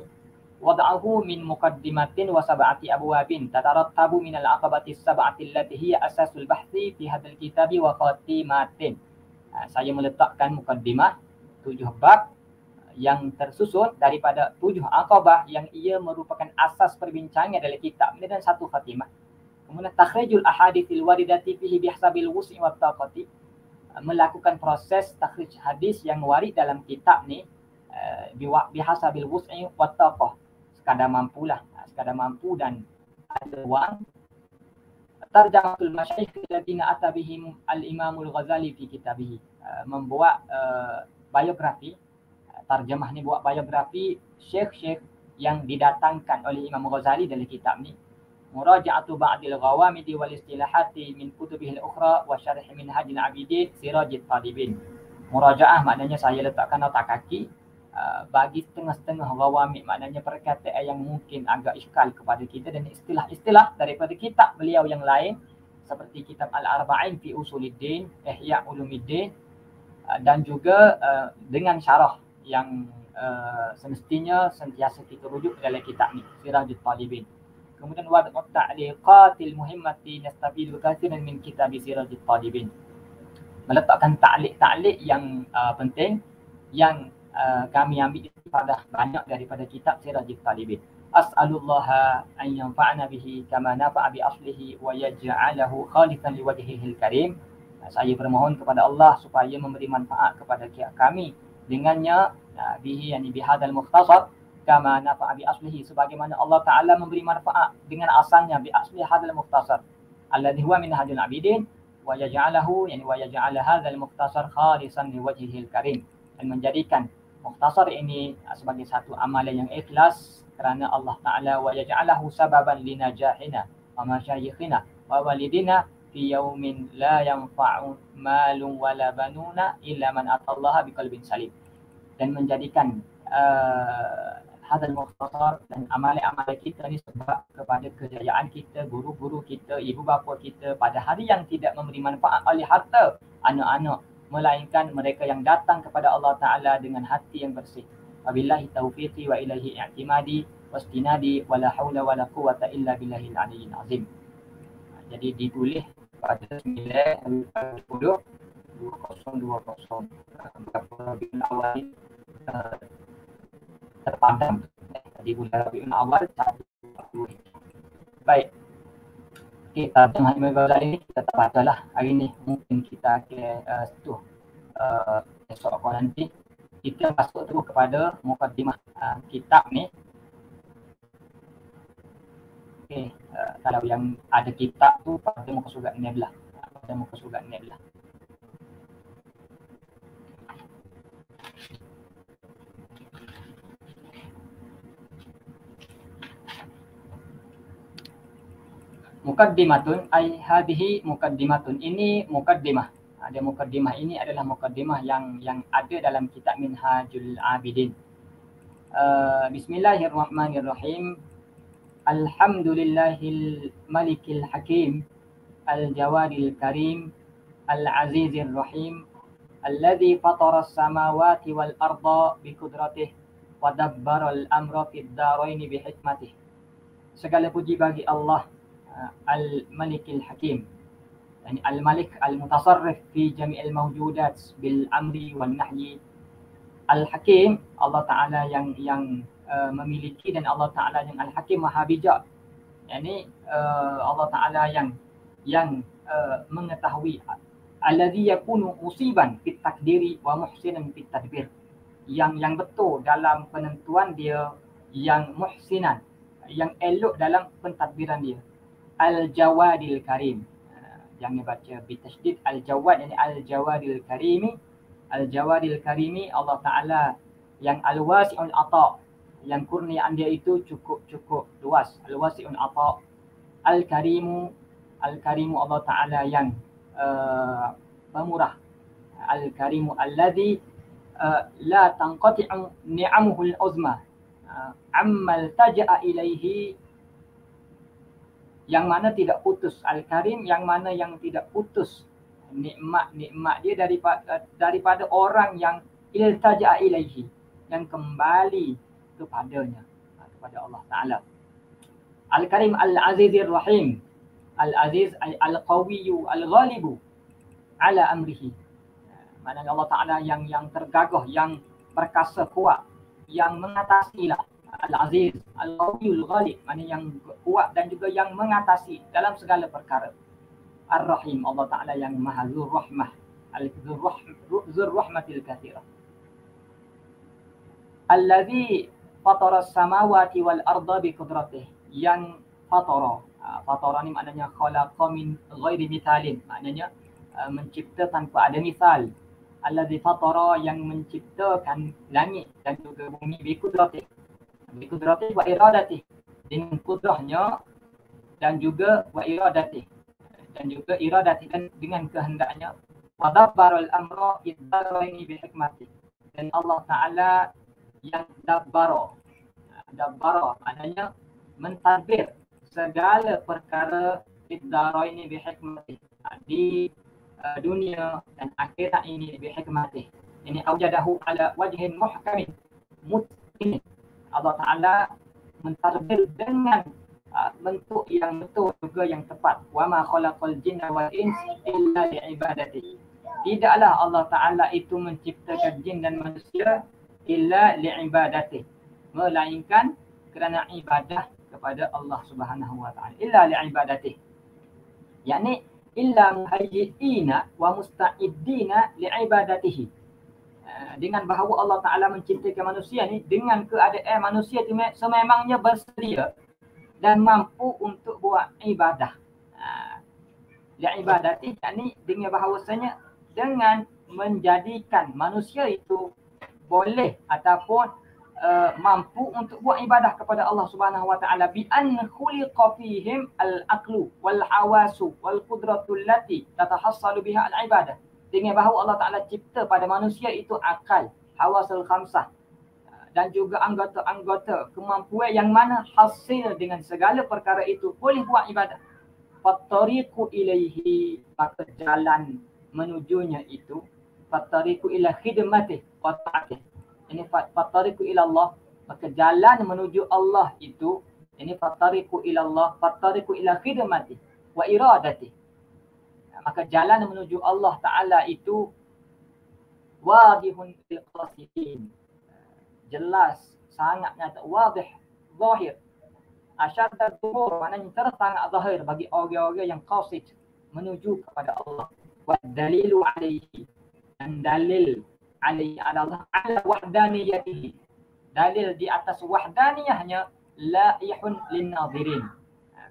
Wada'ahu min muqaddimatin wa sab'ati abwabin tatarattabu minal aqabati sab'ati allati hiya asasul bahthi fi hadzal kitabi wa khatimatin. Saya meletakkan muqaddimah 7 bab yang tersusun daripada 7 aqabah yang ia merupakan asas perbincangan dalam kitab ini, dan 1 khatimah. Kemudian takhrijul ahadithil waridati fihi bihsabil wus'i wat taqati, melakukan proses takhrij hadis yang warid dalam kitab ni bihasabil wus'i wat taqah, sekadar mampulah, sekadar mampu dan ada wang. Tarjamatul masyaikh alladziina ata bihim al-Imamul Ghazali fi kitabih, membuat biografi. Tarjamah ni buat biografi syekh-syekh yang didatangkan oleh Imam Ghazali dalam kitab ni. Muraja'atu ba'dil ghawamidi wal istilahati min kutubihil ukhra wa syarh Minhajul Abidin Sirajit Talibin. Muraja'ah maknanya saya letakkan otak kaki bagi setengah-setengah ghawamid, maknanya perkataan yang mungkin agak iskal kepada kita, dan istilah-istilah daripada kitab beliau yang lain seperti kitab Al-Arba'in fi Usuluddin, Ihya Ulumuddin, dan juga dengan syarah yang semestinya sentiasa kita rujuk dalam kitab ni, Sirajit Talibin. Kemudian wad'ut ta'liqatil muhimmati nastafidu katsiran min kitab Sirajit Talibin, meletakkan ta'liq yang penting yang kami ambil pada banyak daripada kitab Sirajit Talibin. As'alullaha an yanfa'na bihi kama nafa'a bi aslihi wa yaj'alahu khalisan liwajhihil karim. Saya bermohon kepada Allah supaya memberi manfaat kepada kami dengannya, bihi yani bihadzal mukhtasar, kama nafa'a bi aslihi, sebagaimana Allah Ta'ala memberi manfaat dengan asalnya bi asli hadzal mukhtasar alladhi huwa Minhajul Abidin, wa yaj'alahu yani wa yaj'ala hadzal mukhtasar khalisan liwajhihil karim, dan menjadikan mukhtasar ini sebagai satu amalan yang ikhlas kerana Allah Ta'ala, wa yaj'alahu sababan linajahina wa masyayikhina wa walidina fi yaumin la yanfa'u malun wala banuna illa man atallaha biqalbin salim, dan menjadikan hadzal mukhtasar dan amalan-amalan kita ni sebab kepada kejayaan kita, guru-guru kita, ibu bapa kita pada hari yang tidak memberi manfaat oleh harta anak-anak, melainkan mereka yang datang kepada Allah Ta'ala dengan hati yang bersih. Wabillahi taufiqi wa ilaihi i'timadi wastinadi wa la hawla wa la quwwata illa billahil aliyyil azim. Jadi ditulis pada 9/10/2020 Rabiul Awal terpadam di bulan Rabiul Awal 140. Baik. Okey, tarjamah Imam Ghazali ni kita tak bacalah hari ni. Mungkin kita akan esok atau nanti kita masuk terus kepada mukaddimah kitab ni. Okey, kalau yang ada kitab tu pada muka surat ni belah. Pada muka surat ni belah. Muqaddimatun ay hadhihi muqaddimatun, ini muqaddimah Dan mukaddimah ini adalah mukaddimah yang ada dalam kitab Minhajul Abidin. Bismillahirrahmanirrahim. Alhamdulillahil malikil hakim, al-jawadil karim, al-azizir rahim, alladhi fatara as-samawati wal arda biqudratihi wa dabbara al-amra fid daraini bihikmatih. Segala puji bagi Allah, al-malikil hakim, yani al-malik al-mutasarrif fi jami'il mawjudat bil amri wan nahyi. Al-hakim, Allah Ta'ala yang memiliki, dan Allah Ta'ala yang al-hakim maha bijak. Yani Allah Ta'ala yang mengetahui. Alladhi yakunu musiban fit takdiri wa muhsinan fit tadbir. Yang betul dalam penentuan dia, yang muhsinan, yang elok dalam pentadbiran dia. Al-jawadil karim. Jangan baca bitasydid al-jawad, yani al-jawadil karimi. Al-jawadil karimi, Allah Ta'ala yang al-wasi'ul ata', yang kurniaan dia itu cukup luas. Al-wasi'ul ata'. Al-karimu Allah Ta'ala yang pemurah. Al-karimu alladhi la tanqati'u ni'amuhu al-uzma ammal taja'a ilaihi, yang mana tidak putus. Al-karim, yang mana yang tidak putus nikmat dia daripada orang yang iltaja'a ilaihi, yang kembali kepadanya, kepada Allah Ta'ala. Al-karim al-azizir rahim. Al-aziz al-qawiyyu al-ghalibu ala amrihi. Maknanya Allah Ta'ala yang tergagah, yang perkasa, kuat, yang mengatasi lah. Al-aziz al-qawiyyu al-ghalib, maknanya yang kuat dan juga yang mengatasi dalam segala perkara. Ar-rahim, Allah Ta'ala yang maha zur rahmah, zur rahmatil kathirah. Alladhi fatara as-samawati wal arda biqudratih, yang fatara. Fatara ni maknanya khalaqa min ghairi mithalin, maknanya mencipta tanpa ada misal. Alladhi fatara, yang menciptakan langit dan juga bumi biqudratih. Biqudratih wa iradati, dengan kudrahnya, dan juga wa iradati, dan juga iradati, dan dengan kehendaknya. Wa dabbarul amra idzaraini bihikmati, dan Allah Ta'ala yang dabbara maknanya mentadbir segala perkara idzaraini bihikmati, di dunia dan akhirat ini bihikmati. Ini awjadahu ala wajhin muhkamin mutqin. Allah Ta'ala mentadbir dengan bentuk yang betul juga yang tepat. Wa ma khalaqal jinna wal ins illa li'ibadati. Tidaklah Allah Ta'ala itu menciptakan jin dan manusia illa li'ibadati, melainkan kerana ibadah kepada Allah Subhanahu wa Ta'ala. Illa li'ibadati, yakni illa muhayyi'ina wa musta'iddina li'ibadatihi. Dengan bahawa Allah Ta'ala menciptakan manusia ni dengan keadaan manusia itu sememangnya bersedia dan mampu untuk buat ibadah. Li'ibadati, yakni dengan bahawasanya dengan menjadikan manusia itu boleh ataupun mampu untuk buat ibadah kepada Allah Subhanahu wa Ta'ala, bi an khuliqa fihim al-aqlu wal hawasu wal qudratu allati tatahassalu biha al-ibadah. Dengan bahawa Allah Ta'ala cipta pada manusia itu akal, hawasul khamsah, dan juga anggota-anggota kemampuan yang mana hasil dengan segala perkara itu boleh buat ibadah. Fattariqu ilaihi, maka jalan menujunya itu, fattariqu ila khidmatih wa ta'atih. Ini fattariqu ila Allah, maka jalan menuju Allah itu, ini fattariqu ila Allah, fattariqu ila khidmatih wa iradatih. Maka jalan menuju Allah Ta'ala itu wadihun bil qasidin, jelas, sangat nyata, wadih, zahir. Asyadda dhuhur, maknanya terus sangat zahir bagi orang-orang yang qasid, menuju kepada Allah. Wa dalilu alaihi, dan dalil alaihi adalah ala wahdaniyatihi, dalil di atas wahdaniyahnya, laihun lin nadhirin.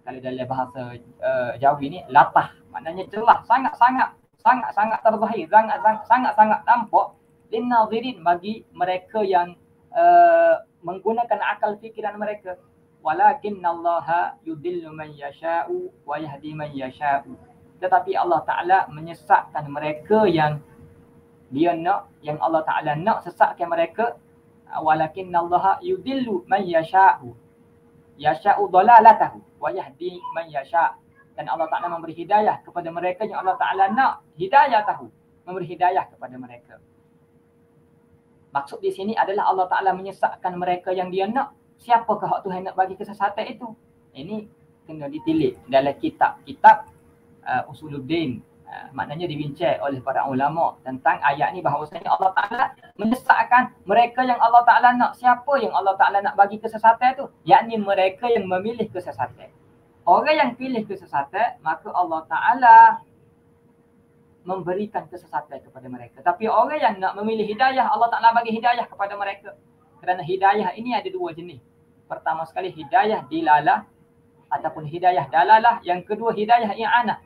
Kalau dalam bahasa Jawi ni latah, maknanya jelas, sangat terzahir, sangat tampak lin nadhirin, bagi mereka yang menggunakan akal fikiran mereka. Walakinnallaha yudillu man yasha'u wa yahdi man yasha'u. Tetapi Allah Ta'ala menyesatkan mereka yang dia nak, yang Allah Ta'ala nak sesatkan mereka. Walakinnallaha yudillu man yasha'u dalalatahu wa yahdi man yasha'. Dan Allah Ta'ala memberi hidayah kepada mereka yang Allah Ta'ala nak hidayah tahu, memberi hidayah kepada mereka. Maksud di sini adalah Allah Ta'ala menyesatkan mereka yang dia nak. Siapakah Tuhan nak bagi kesesatan itu? Ini kena ditilik dalam kitab-kitab Usuluddin. Maknanya dibincang oleh para ulama tentang ayat ni, bahawasanya Allah Ta'ala menyesatkan mereka yang Allah Ta'ala nak. Siapa yang Allah Ta'ala nak bagi kesesatan tu? Yakni mereka yang memilih kesesatan. Orang yang pilih kesesatan, maka Allah Ta'ala memberikan kesesatan kepada mereka. Tapi orang yang nak memilih hidayah, Allah Ta'ala bagi hidayah kepada mereka. Kerana hidayah ini ada dua jenis. Pertama sekali hidayah dilalah ataupun hidayah dalalah. Yang kedua hidayah i'anah.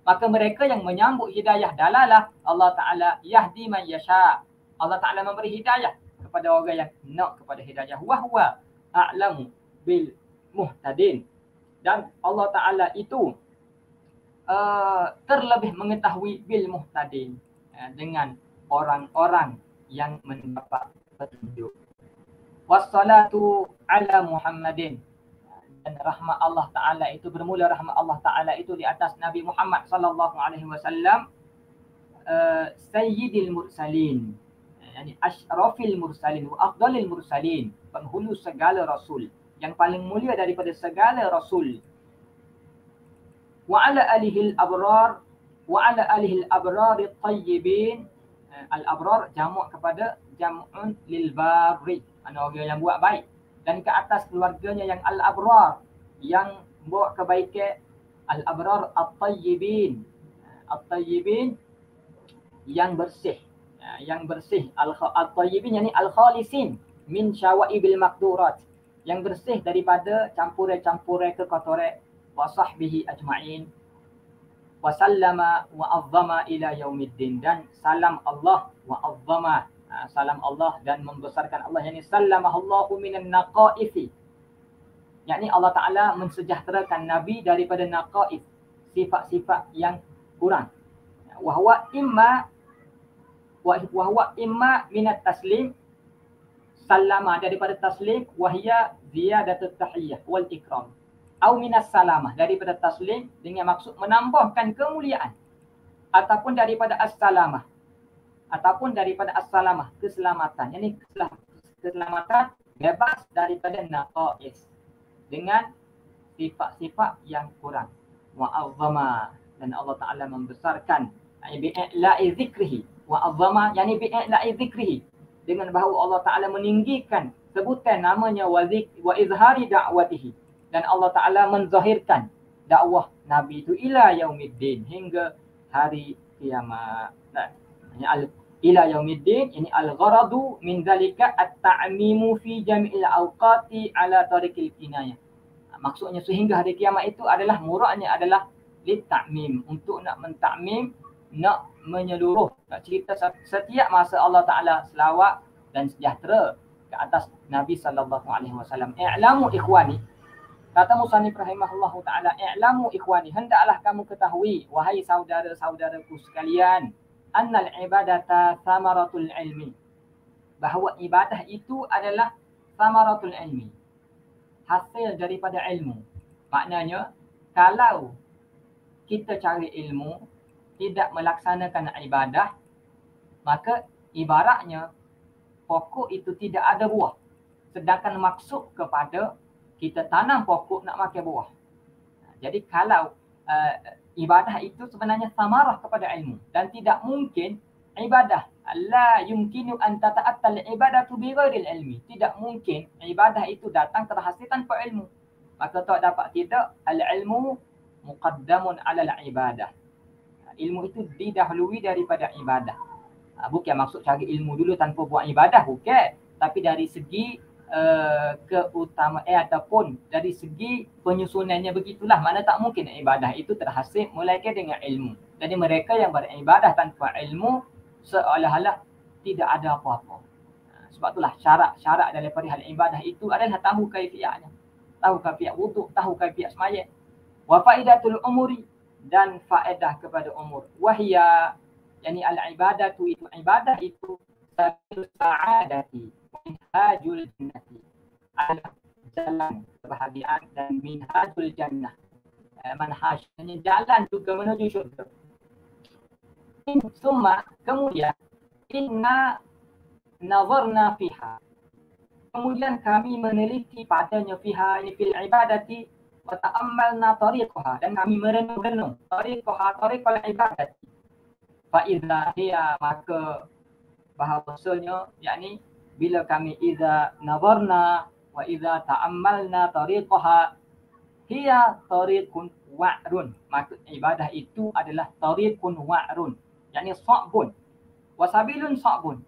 Maka mereka yang menyambut hidayah dalalah, Allah Ta'ala yahdi man yasha'. Allah Ta'ala memberi hidayah kepada orang yang nak kepada hidayah. Wa huwa a'lamu bil muhtadin. Dan Allah Ta'ala itu terlebih mengetahui bil muhtadin, dengan orang-orang yang mendapat petunjuk. Wassalatu ala Muhammadin. Dan rahmat Allah Ta'ala itu, bermula rahmat Allah Ta'ala itu di atas Nabi Muhammad sallallahu alaihi wasallam, sayyidil mursalin, yani asyrafil mursalin wa afdalil mursalin, penghulu segala rasul, yang paling mulia daripada segala rasul. Wa ala alihil abrar, wa ala alihil abrari tayyibin. Al-abrar jamak kepada jam'un lil barri, orang yang buat baik. Dan ke atas keluarganya yang al-abrar, yang buat kebaikan. Al-abrar at-tayyibin, at-tayyibin yang bersih, yang bersih. Al-tayyibin yani al-khalisin min syawaibil maqdurat, yang bersih daripada campuran-campuran kekotoran. Wa sahbihi ajma'in wa sallama wa azzama ila yaumiddin. Dan salam Allah wa azzama, salam Allah dan membesarkan Allah, yakni sallamahallahu minan naqaifi, yakni Allah Ta'ala mensejahterakan Nabi daripada naqaif, sifat-sifat yang kurang. Wa huwa imma minat taslim, sallama daripada taslim, wahia ziyadatut tahiyyah wal ikram, au minas salamah daripada taslim dengan maksud menambahkan kemuliaan, ataupun daripada as-salamah, keselamatan, yakni keselamatan bebas daripada naqais, dengan sifat-sifat yang kurang. Wa'azzama, dan Allah Ta'ala membesarkan, bi'i'la'i zikrihi. Wa'azzama yani bi'i'la'i zikrihi, dengan bahawa Allah Ta'ala meninggikan sebutan namanya, wa izhari da'watihi, dan Allah Ta'ala menzahirkan dakwah Nabi itu ila yaumiddin, hingga hari kiamat. Ila yaumiddin, ini al-gharadu min zalika at-ta'mimu fi jami'il awqati ala tariqil kinayah. Maksudnya sehingga hari kiamat itu adalah muradnya adalah lit-ta'mim, untuk nak mentakmim, nak menyeluruh, nak cerita setiap masa Allah Ta'ala selawat dan sejahtera ke atas Nabi sallallahu alaihi wasallam. I'lamu ikhwani, kata musannif rahimahullahu ta'ala, i'lamu ikhwani, hendaklah kamu ketahui wahai saudara-saudaraku sekalian, annal ibadata thamaratul ilmi, bahawa ibadah itu adalah thamaratul ilmi, hasil daripada ilmu. Maknanya kalau kita cari ilmu tidak melaksanakan ibadah, maka ibaratnya pokok itu tidak ada buah. Sedangkan maksud kepada kita tanam pokok nak makan buah. Jadi kalau ibadah itu sebenarnya samarah kepada ilmu, dan tidak mungkin ibadah, la yumkinu an tata'attal ibadatu bi ghairil ilmi, tidak mungkin ibadah itu datang terhasil tanpa ilmu. Maka tak dapat tidak, al-ilmu muqaddamun 'ala al-ibadah, ilmu itu didahului daripada ibadah. Bukan maksud cari ilmu dulu tanpa buat ibadah, bukan, tapi dari segi keutamaan ataupun dari segi penyusunannya begitulah. Mana tak mungkin ibadah itu terhasil melainkan dengan ilmu. Jadi mereka yang beribadah tanpa ilmu seolah-olah tidak ada apa-apa. Sebab itulah syarat daripada hal ibadah itu adalah tahu kaifiatnya, tahu kaifiat wuduk, tahu kaifiat sembahyang. Wa faidatul umuri, dan faedah kepada umur. Wahia, yani al-ibadatu itu, ibadah itu sabilus sa'adati minhajul jannati, adalah jalan kebahagiaan dan minhajul jannah, manhaj, jalan juga menuju syurga. Summa, kemudian inna nazarna fiha, kemudian kami meneliti padanya, fiha ini fil ibadati, wa ta'ammalna tariqaha, dan kami merenung-renung tariqaha, tariqal ibadati, fa idza hiya, maka bahawasanya, yakni bila kami idza nazarna wa idza ta'ammalna tariqaha hiya tariqun wa'run, maka ibadah itu adalah tariqun wa'run, yakni sa'bun wasabilun sa'bun,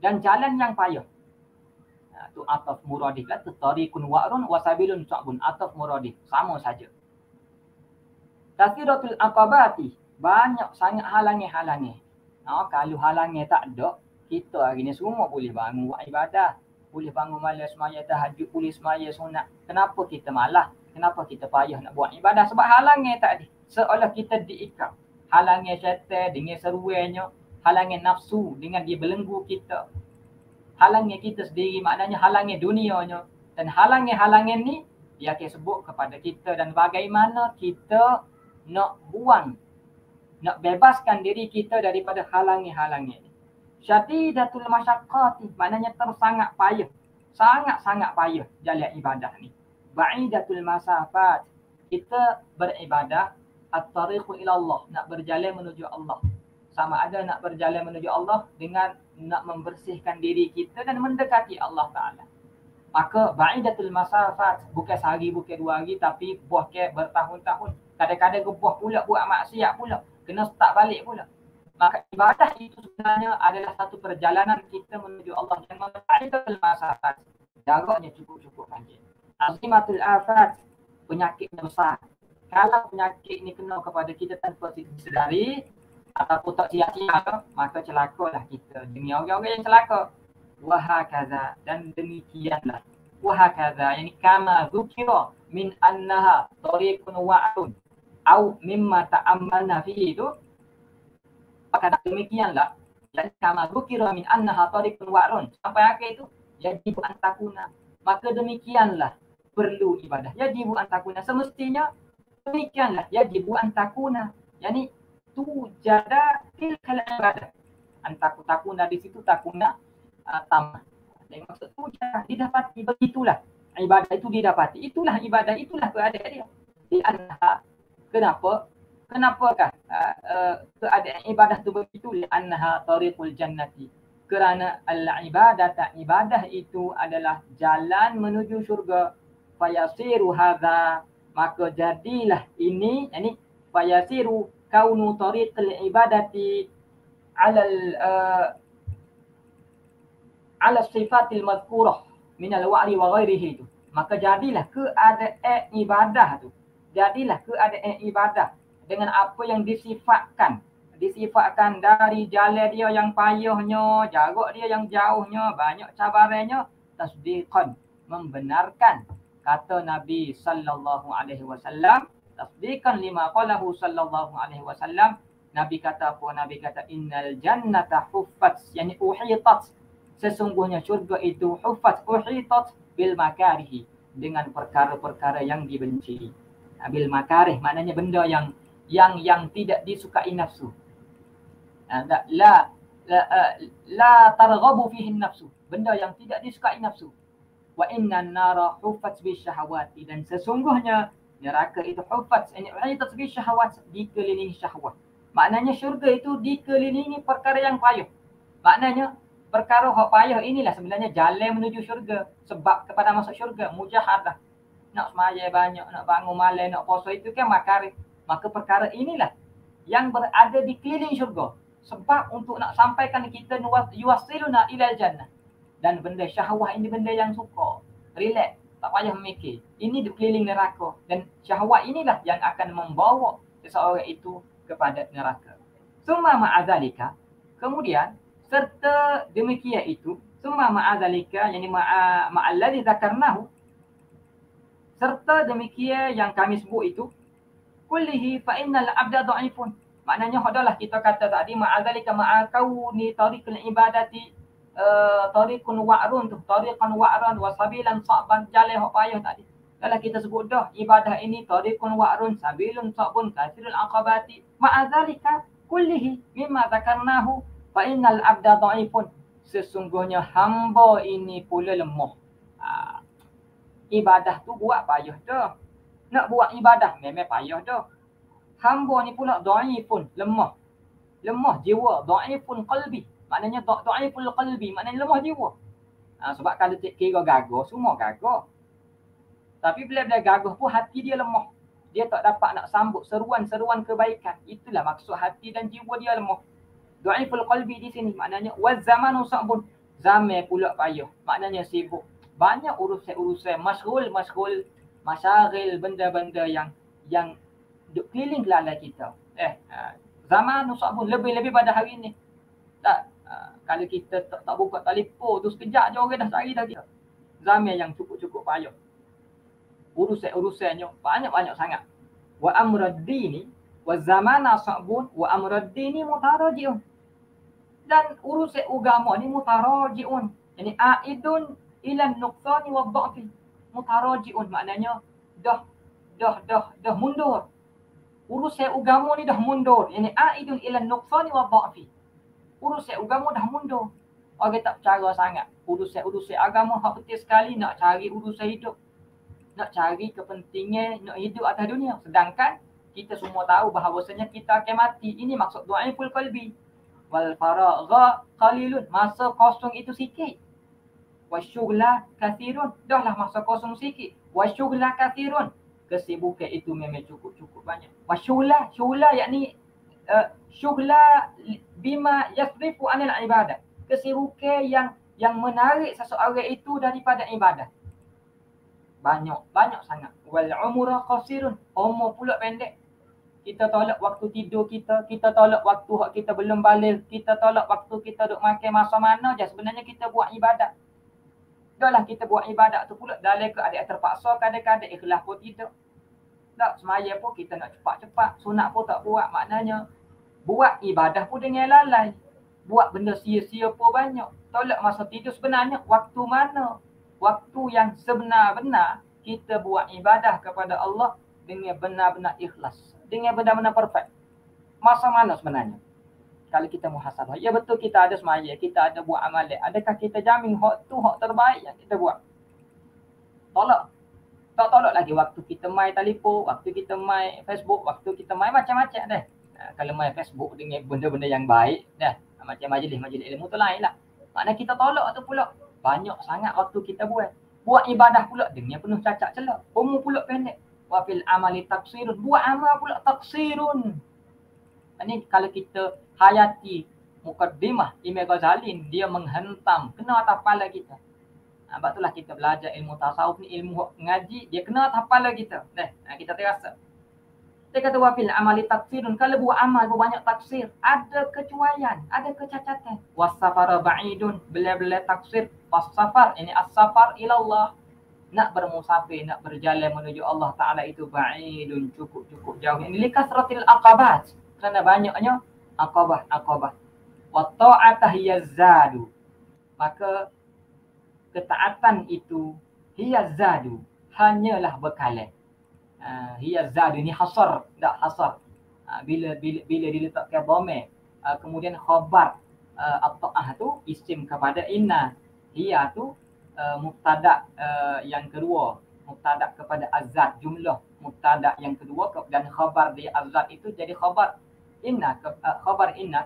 dan jalan yang payah. Itu ataf muradif lah, tariqun wa'run wasabilun sa'bun, ataf muradif, sama saja. Kasiratul aqabati, banyak sangat halangi-halangi. Kalau halangi tak ada, kita hari ni semua boleh bangun buat ibadah, boleh bangun malam semaya tahajud, boleh semaya sunat. Kenapa kita malas? Kenapa kita payah nak buat ibadah? Sebab halangi tak ada. Seolah kita diikat. Halangi syaitan dengan seruannya, halangi nafsu dengan dia belenggu kita, halangi kita sendiri, maknanya halangi dunianya. Dan halangi-halangi ni dia akan sebut kepada kita dan bagaimana kita nak buang, nak bebaskan diri kita daripada halangi-halangi ni. Syadidatul masyaqqati, maknanya tersangat payah, sangat-sangat payah jalan ibadah ni. Ba'idatul masafat, kita beribadah at-tariqu ila Allah, nak berjalan menuju Allah. Sama ada nak berjalan menuju Allah dengan nak membersihkan diri kita dan mendekati Allah Ta'ala. Maka ba'idatul masafat, bukan sehari, bukan 2 hari, tapi buah ke bertahun-tahun. Kadang-kadang buah pula buat maksiat pula, kena start balik pula. Maka ibadah itu sebenarnya adalah satu perjalanan kita menuju Allah yang ba'idatul masafat. Jaraknya cukup-cukup panjang. Azimatul afat, penyakitnya besar. Kalau penyakit ni kena kepada kita tanpa disedari ataupun tak sia-sia, maka celakalah kita dengan orang-orang yang celaka. Wahakaza, dan demikianlah. Wahakaza, yani kama zukira min annaha tariqun wa'run au mimma ta'ammalna fihi itu. Maka demikianlah, dan kama zukira min annaha tariqun wa'run, sampai akhir itu, yajibu antakuna, maka demikianlah perlu ibadah. Yajibu antakuna, semestinya demikianlah. Yajibu antakuna, yani tujada tilkal ibadah. Antakuna di situ takuna tamah. Yang maksud tujada, didapati, begitulah ibadah itu didapati. Itulah ibadah, itulah keadaan dia. Di anha, kenapa? Kenapakah keadaan ibadah itu begitu? Li anha tariqul jannati. Kerana al-ibadata, ibadah itu adalah jalan menuju syurga. Fayasiru hadha, maka jadilah ini, yani fayasiru kaunu tariqil ibadati ala sifatil madhkurah minal wa'ri wa ghairihi itu. Maka jadilah keadaan ibadah tu, jadilah keadaan ibadah dengan apa yang disifatkan dari jalan dia yang payahnya, jarak dia yang jauhnya, banyak cabarannya, tasdiqan, membenarkan kata Nabi sallallahu alaihi wasallam, tasdiqan lima qalahu sallallahu alaihi wasallam. Nabi kata apa? Nabi kata innal jannata huffat, yani uhitat, sesungguhnya syurga itu huffat, uhitat bil makarihi, dengan perkara-perkara yang dibenci. Bil makarih maknanya benda yang tidak disukai nafsu. La targhabu fihi nafsu, benda yang tidak disukai nafsu. Wa innan nara huffat bisyahawati, dan sesungguhnya neraka itu huffat, yani uhitat bisyahawat, dikelilingi syahwat. Maknanya syurga itu dikelilingi perkara yang payah. Maknanya perkara yang payah inilah sebenarnya jalan menuju syurga. Sebab kepada masuk syurga, mujahadah, nak semaya banyak, nak bangun malam, nak puasa, itu kan makarih. Maka perkara inilah yang berada di keliling syurga. Sebab untuk nak sampaikan kita yuwasiluna ilal jannah. Dan benda syahwah ini benda yang suka, relax, tak payah memikir. Ini di keliling neraka. Dan syahwat inilah yang akan membawa seseorang itu kepada neraka. Summa ma'adzalika, kemudian serta demikian itu, summa ma'adzalika, yani ma'alladzi zakarnahu, serta demikian yang kami sebut itu, kullihi fa innal abda dha'ifun. Maknanya adalah kita kata tadi ma'adzalika ma'akauni tariqul ibadati tariqun wa'run tu, tariqan wa'ran wa sabilan sa'ban, jalan hok payah tadi. Kalau kita sebut dah ibadah ini tariqun wa'run sabilun sa'bun kathirul aqabati ma'adzalika kullihi mimma zakarnahu fa innal abda dha'ifun. Sesungguhnya hamba ini pula lemah. Ibadah tu buat payah dah. Nak buat ibadah memang payah dah. Hamba ni pula dhaifun, lemah. Lemah jiwa, dhaifun qalbi. Maknanya dhaiful qalbi, maknanya lemah jiwa. Sebab kalau kira gagah, semua gagah. Tapi bila-bila gagah pun hati dia lemah. Dia tak dapat nak sambut seruan-seruan kebaikan. Itulah maksud hati dan jiwa dia lemah. Dhaiful qalbi di sini maknanya waz zamanu sa'bun. Zaman pula payah. Maknanya sibuk. Banyak urusan-urusan, masyghul, masyaril, benda-benda yang duk keliling lalai kita. Zaman sa'bun lebih-lebih pada hari ni. Tak kalau kita tak buka telefon tu sekejap je orang dah cari dah kita. Zaman yang cukup-cukup payah. Urusan-urusannya banyak-banyak sangat. Wa amruddini wa zamana sa'bun wa amruddini mutarajiun. Dan urusan agama ni mutarajiun. Yani aidun ila nuqsani wa dha'fi. Mutarajiun maknanya dah mundur. Urusan agama ni dah mundur. Yani aidun ila nuqsani wa dha'fi. Urusan agama dah mundur. Orang tak percaya sangat. Urusan agama hak penting sekali nak cari urusan hidup. Nak cari kepentingan nak hidup atas dunia. Sedangkan kita semua tahu bahawasanya kita akan mati. Ini maksud dhaiful qalbi. Wal faragha qalilun. Masa kosong itu sikit. Wasyughla kathirun. Dahlah masa kosong sikit. Wasyughla kathirun. Kesibukan itu memang cukup banyak. Wasyughla yakni syughla bima yasrifu anil ibadah. Kesibukan yang menarik seseorang itu daripada ibadah. Banyak sangat. Wal umra qasirun. Umur pula pendek. Kita tolak waktu tidur kita tolak waktu hak kita belum balik, kita tolak waktu kita duk makan masa mana je sebenarnya kita buat ibadat. Dahlah kita buat ibadat tu pula dalam keadaan terpaksa, kadang-kadang ikhlas pun tidak. Tak semaya pun kita nak cepat-cepat, sunat pun tak buat. Maknanya buat ibadah pun dengan lalai. Buat benda sia-sia pun banyak. Tolak masa tidur sebenarnya waktu mana? Waktu yang sebenar-benar kita buat ibadah kepada Allah dengan benar-benar ikhlas. Dengan benar-benar perfect. Masa mana sebenarnya? Kalau kita muhasabah. Ya betul kita ada semaya, kita ada buat amalan. Adakah kita jamin hak tu hak terbaik yang kita buat? Tolak. Tak tolak lagi waktu kita main telefon, waktu kita main Facebook, waktu kita main macam-macam dah. Kalau main Facebook dengan benda-benda yang baik dah. Macam majlis ilmu tu lain lah. Maknanya kita tolak tu pula. Banyak sangat waktu kita buat. Buat ibadah pula dengan penuh cacat celah. Umur pula pendek. Wa fil amali taqsirun. Buat amal pula taqsirun. Ini kalau kita hayati mukaddimah Imam Ghazali, dia menghentam kena atas kepala kita. Sebab itulah kita belajar ilmu tasawuf ni, ilmu ngaji, dia kena atas kepala kita. Kita terasa. Dia kata wa fil amali taqsirun. Kalau buat amal banyak taksir, ada kecuaian, ada kecacatan. Was-safara ba'idun. Bila-bila taksir, was-safar ini as-safar ila Allah. Nak bermusafir, nak berjalan menuju Allah Ta'ala itu ba'idun, cukup jauh. Ini likasratil aqabat. Kerana banyaknya aqabah. Wa ta'atah yazadu. Maka ketaatan itu hiyazadu, hanyalah bekalan. Hiyazadu ni hasar, tak hasar. Bila diletakkan dhamir, kemudian khabar at-ta'ah tu isim kepada inna. Hiya tu mubtada yang kedua, mubtada kepada azat, jumlah mubtada yang kedua, dan khabar di azat itu jadi khabar inna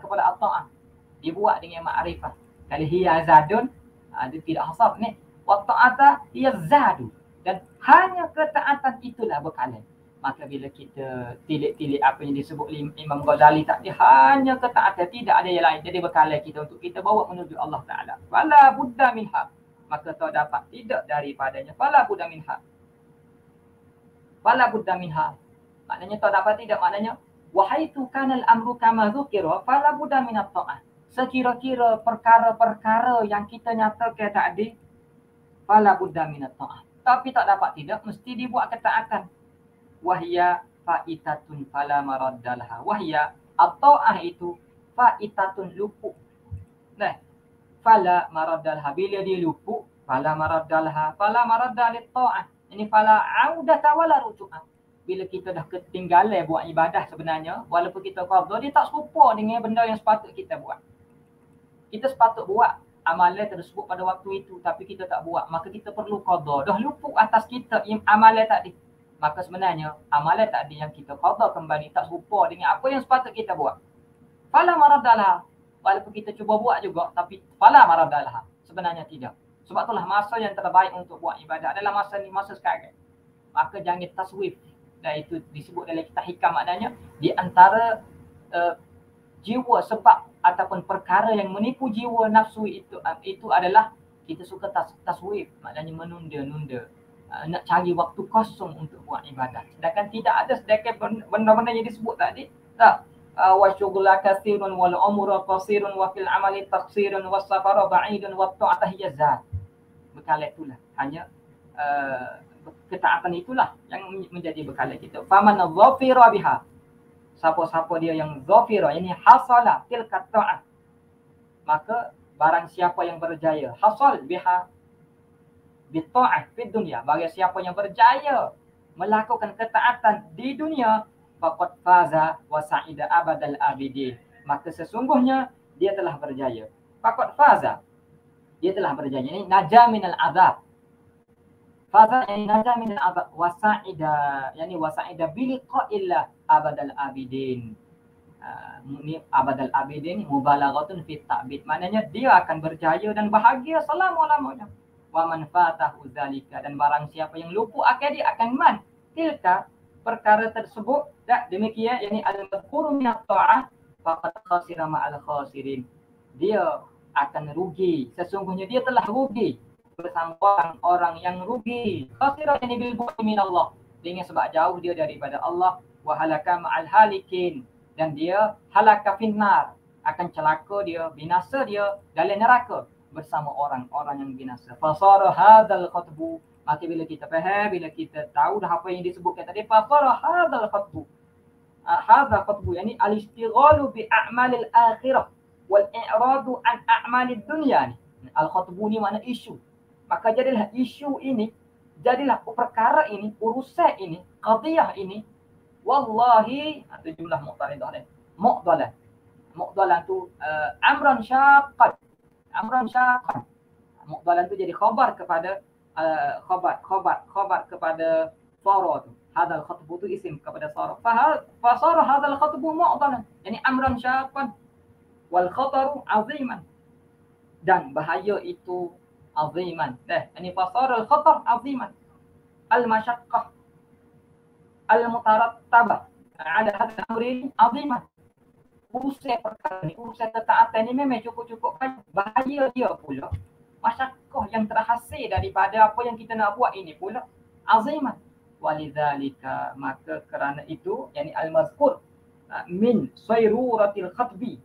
kepada at-ta'ah. Dibuat dengan ma'rifah. Kalau hiya zadun, dia tidak hasab ni. Wa ta'ata hiya zadu. Dan hanya ketaatan itulah bekalan. Maka bila kita tilik-tilik apa yang disebut Imam Ghazali tadi, hanya ketaatan, tidak ada yang lain. Jadi bekalan kita untuk kita bawa menuju Allah Ta'ala. Fala budda minha. Maka tak dapat tidak daripadanya. Fala budda minha. Maknanya tak dapat tidak, maknanya wahaitu kanal amru kama dzukira fala budda minat ta'ah. Sekira-kira perkara-perkara yang kita nyatakan tadi, fala budda minat ta'ah. Tapi tak dapat tidak, mesti dibuat ketaatan. Wahya faitatun fala maraddalaha. Wahya at-ta'ah itu faitatun luput. Nah, fala maraddalaha, bila dia luput, fala maraddalaha, fala maraddalit ta'ah. Ini fala audata wala ruju'ah. Bila kita dah ketinggalan buat ibadah sebenarnya, walaupun kita qadha, dia tak serupa dengan benda yang sepatut kita buat. Kita sepatut buat amalan tersebut pada waktu itu, tapi kita tak buat, maka kita perlu qadha. Dah luput atas kita amalan tadi, maka sebenarnya amalan tadi yang kita qadha kembali tak serupa dengan apa yang sepatut kita buat. Fala maraddalah, walaupun kita cuba buat juga, tapi fala maraddalah, sebenarnya tidak. Sebab itulah masa yang terbaik untuk buat ibadah adalah masa ni, masa sekarang. Maka jangan taswif. Dan itu disebut dalam kitab hikam, maknanya di antara jiwa sebab ataupun perkara yang menipu jiwa nafsu itu adalah kita suka taswif, maknanya menunda-nunda, nak cari waktu kosong untuk buat ibadah. Sedangkan tidak ada sedangkan benda-benda yang disebut tadi. Tak. Wa syughla katsirun wal umru qasirun wa fil amali taqsirun was safara ba'idun wa ta'ata hiya zat. Bekal itulah, hanya ketaatan itulah yang menjadi bekal kita. Faman dhafira biha, siapa-siapa dia yang dhafira, ini hasala tilka ta'ah, maka barang siapa yang berjaya, hasal biha bita'ah fid dunya, bagi siapa yang berjaya melakukan ketaatan di dunia, faqad faza wa sa'ida abadal abidin, maka sesungguhnya dia telah berjaya. Faqad faza, dia telah berjaya, ini naja minal azab. Faza yani naja minal azab, wa sa'ida yani wa sa'ida bi liqa'illah abadal abidin. Ini abadal abidin mubalaghatun fi ta'bid, maknanya dia akan berjaya dan bahagia selama-lamanya. Wa man fatahu zalika, dan barang siapa yang lupa akan dia akan man tilka, perkara tersebut, tak demikian, yani al-madhkuru min at-ta'ah faqad khasira ma'al khasirin, dia akan rugi, sesungguhnya dia telah rugi bersama orang-orang yang rugi. Khasira yani bil bu'di min Allah, dengan sebab jauh dia daripada Allah. Wa halaka ma'al halikin, dan dia halaka finnar, akan celaka dia, binasa dia dalam neraka bersama orang-orang yang binasa. Fasara hadzal khatbu, maka bila kita faham, bila kita tahu dah apa yang disebutkan tadi, fasara hadzal khatbu, hadzal khatbu yani al-istighalu bi a'malil akhirah wal i'radu an a'malid dunya. Al-khatbu ni makna isu. Maka jadilah isu ini, jadilah perkara ini, urusan ini, qadiyah ini, wallahi, itu jumlah mu'taridah. Mu'dalah. Mu'dalah tu amran syaqqan. Amran syaqqan. Mu'dalah tu jadi khabar kepada khabar kepada sara tu. Hadzal khatbu tu isim kepada sara. Fa sara hadzal khatbu mu'dalah. Yani amran syaqqan wal khataru aziman. Dan bahaya itu aziman. Ini fasara al-khatar aziman. Al-masyaqqah al-mutarattabah ala hadha al-amri aziman. Urusan perkara ni, urusan ketaatan ni memang cukup-cukup bahaya dia pula. Masyaqqah yang terhasil daripada apa yang kita nak buat ini pula aziman. Walidzalika, maka kerana itu, yani al-mazkur min sayruratil khatbi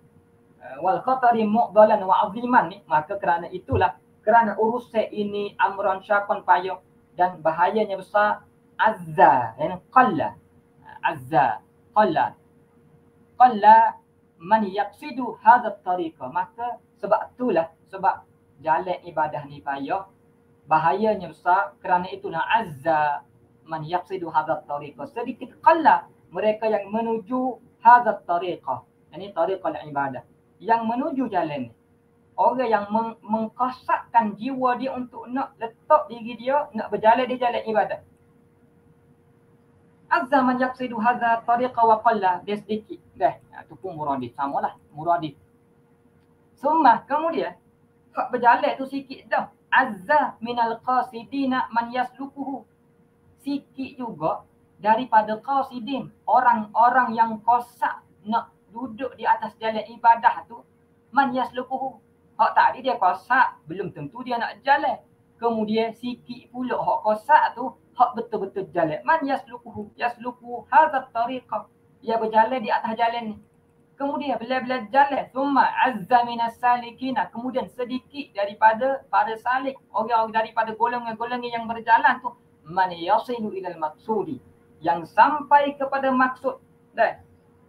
wal khatari mu'dalan wa aziman ni, maka kerana itulah, kerana urusan ini amran syaqan payah dan bahayanya besar, azza yani qalla, azza qalla man yaqsidu hadha at-tariqa, maka sebab itulah, sebab jalan ibadah ni payah, bahayanya besar, kerana itulah azza man yaqsidu hadha at-tariqa, sedikit qalla mereka yang menuju hadha at-tariqa, yani tariqal ibadah, yang menuju jalan ni. Orang yang mengkosakkan jiwa dia untuk nak letak diri dia, nak berjalan di jalan ibadah. Azza man yaqsidu hadha tariqa wa qalla, dia sedikit. Dah, itu pun muradif, samalah, muradif. Summa, kemudian, hak berjalan tu sikit dah. Azza minal qasidina man yaslukuhu. Sikit juga daripada qasidin, orang-orang yang kosak nak duduk di atas jalan ibadah tu, man yaslukuhu. Hak tadi dia kosak, belum tentu dia nak jalan. Kemudian sikit pula hak kosak tu, hak betul-betul jalan. Man yaslukuhu, yasluku hadha tariqah, ia berjalan di atas jalan ni. Kemudian bila jalan, summa azza minas salikina, kemudian sedikit daripada para salik, orang daripada golongan-golongan yang berjalan tu, man yasilu ilal maqsudi, yang sampai kepada maksud dan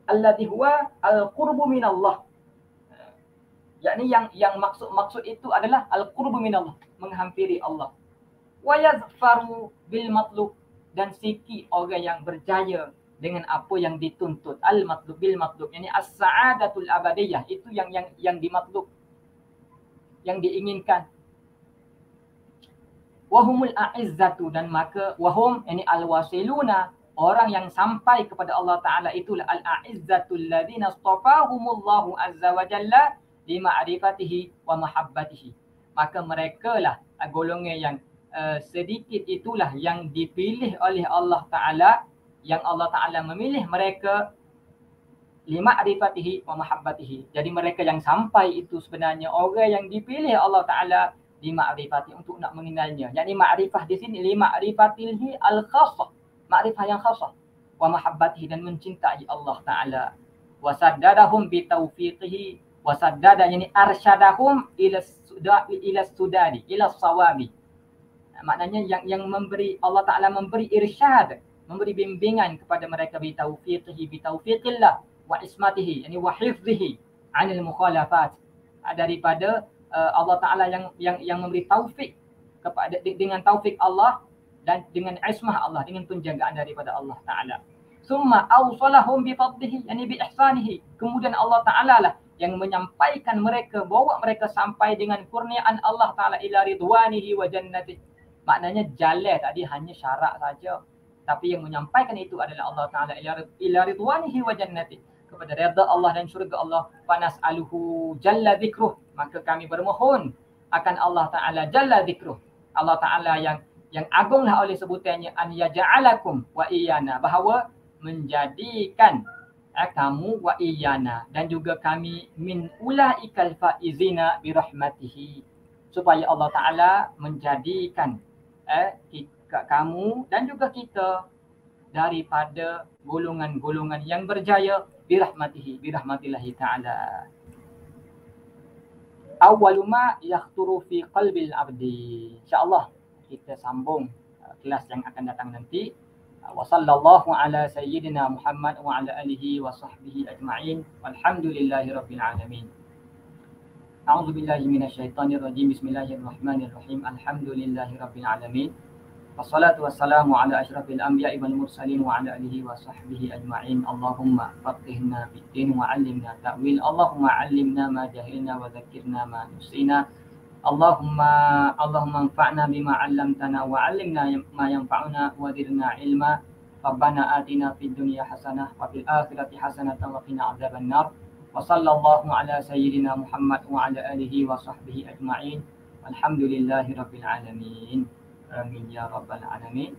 alladhi huwa al-qurbu minallah. Yakni yang maksud itu adalah al-qurbu minallah, menghampiri Allah. Wa yazfaru bil matlub, dan sikit orang yang berjaya dengan apa yang dituntut. Al-matlub bil matlub, yakni as-sa'adatul abadiyah, itu yang dimatlub, yang diinginkan. Wahumul a'izzatu, dan maka wahum yani al-wasiluna, orang yang sampai kepada Allah Ta'ala itulah al-a'izzatul ladzina astafahumullahu azza wa jalla lima'rifatihi wa mahabbatihi. Maka mereka lah golongan yang sedikit itulah yang dipilih oleh Allah Ta'ala, yang Allah Ta'ala memilih mereka lima'rifatihi wa mahabbatihi. Jadi mereka yang sampai itu sebenarnya orang yang dipilih Allah Ta'ala lima'rifati, untuk nak mengenalnya. Yakni ma'rifah di sini lima'rifatihi al-khassah, ma'rifah yang khassah, wa mahabbatihi, dan mencintai Allah Ta'ala. Wa saddadahum bi taufiqihi, wa saddada yani arsyadahum ila sudadi, ila sawabi. Maknanya yang memberi, Allah Ta'ala memberi irsyad, memberi bimbingan kepada mereka bi taufiqihi, bi taufiqillah, wa ismatihi yani wa hifzihi anil mukhalafat, daripada Allah Ta'ala yang memberi taufik kepada, dengan taufik Allah dan dengan ismah Allah, dengan penjagaan daripada Allah Ta'ala. Summa awsalahum bi fadlihi yani bi ihsanihi, kemudian Allah Ta'ala lah yang menyampaikan mereka, bawa mereka sampai dengan kurniaan Allah Ta'ala ila ridwanihi wa jannatihi. Maknanya jalan tadi hanya syarat saja, tapi yang menyampaikan itu adalah Allah Ta'ala ila ridwanihi wa jannatihi, kepada redha Allah dan syurga Allah. Fanas'aluhu jalla dzikruh, maka kami bermohon akan Allah Ta'ala jalla dzikruh, Allah Ta'ala yang agunglah oleh sebutannya, an yaja'alakum wa iyana, bahawa menjadikan kamu wa iyana dan juga kami min ulaikal faizina birahmatihi, supaya Allah Ta'ala menjadikan kamu dan juga kita daripada golongan-golongan yang berjaya birahmatihi, birahmatillahi ta'ala. Awwalu ma yakhturu fi qalbil abdi. InsyaAllah kita sambung kelas yang akan datang nanti. Wa sallallahu ala sayyidina Muhammad wa ala alihi wa sahbihi ajma'in. Walhamdulillahi rabbil alamin. A'udzu billahi minasyaitonir rajim. Bismillahirrahmanirrahim. Alhamdulillahi rabbil alamin. Wassalatu wassalamu ala asyrafil anbiya'i wal mursalin wa ala alihi wa sahbihi ajma'in. Allahumma faqihna fid din wa 'allimna ta'wil. Allahumma 'allimna ma jahilna wa dzakkirna ma nusina. Allahumma anfa'na bima 'allamtana wa 'allimna ma yanfa'una wa zidna ilma. Rabbana atina fid dunya hasanah wa fil akhirati hasanatan wa qina adzaban nar. Wa sallallahu ala sayyidina Muhammad wa ala alihi wa sahbihi ajma'in. Walhamdulillahi rabbil alamin. Amin ya rabbal alamin.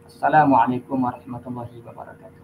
Assalamualaikum warahmatullahi wabarakatuh.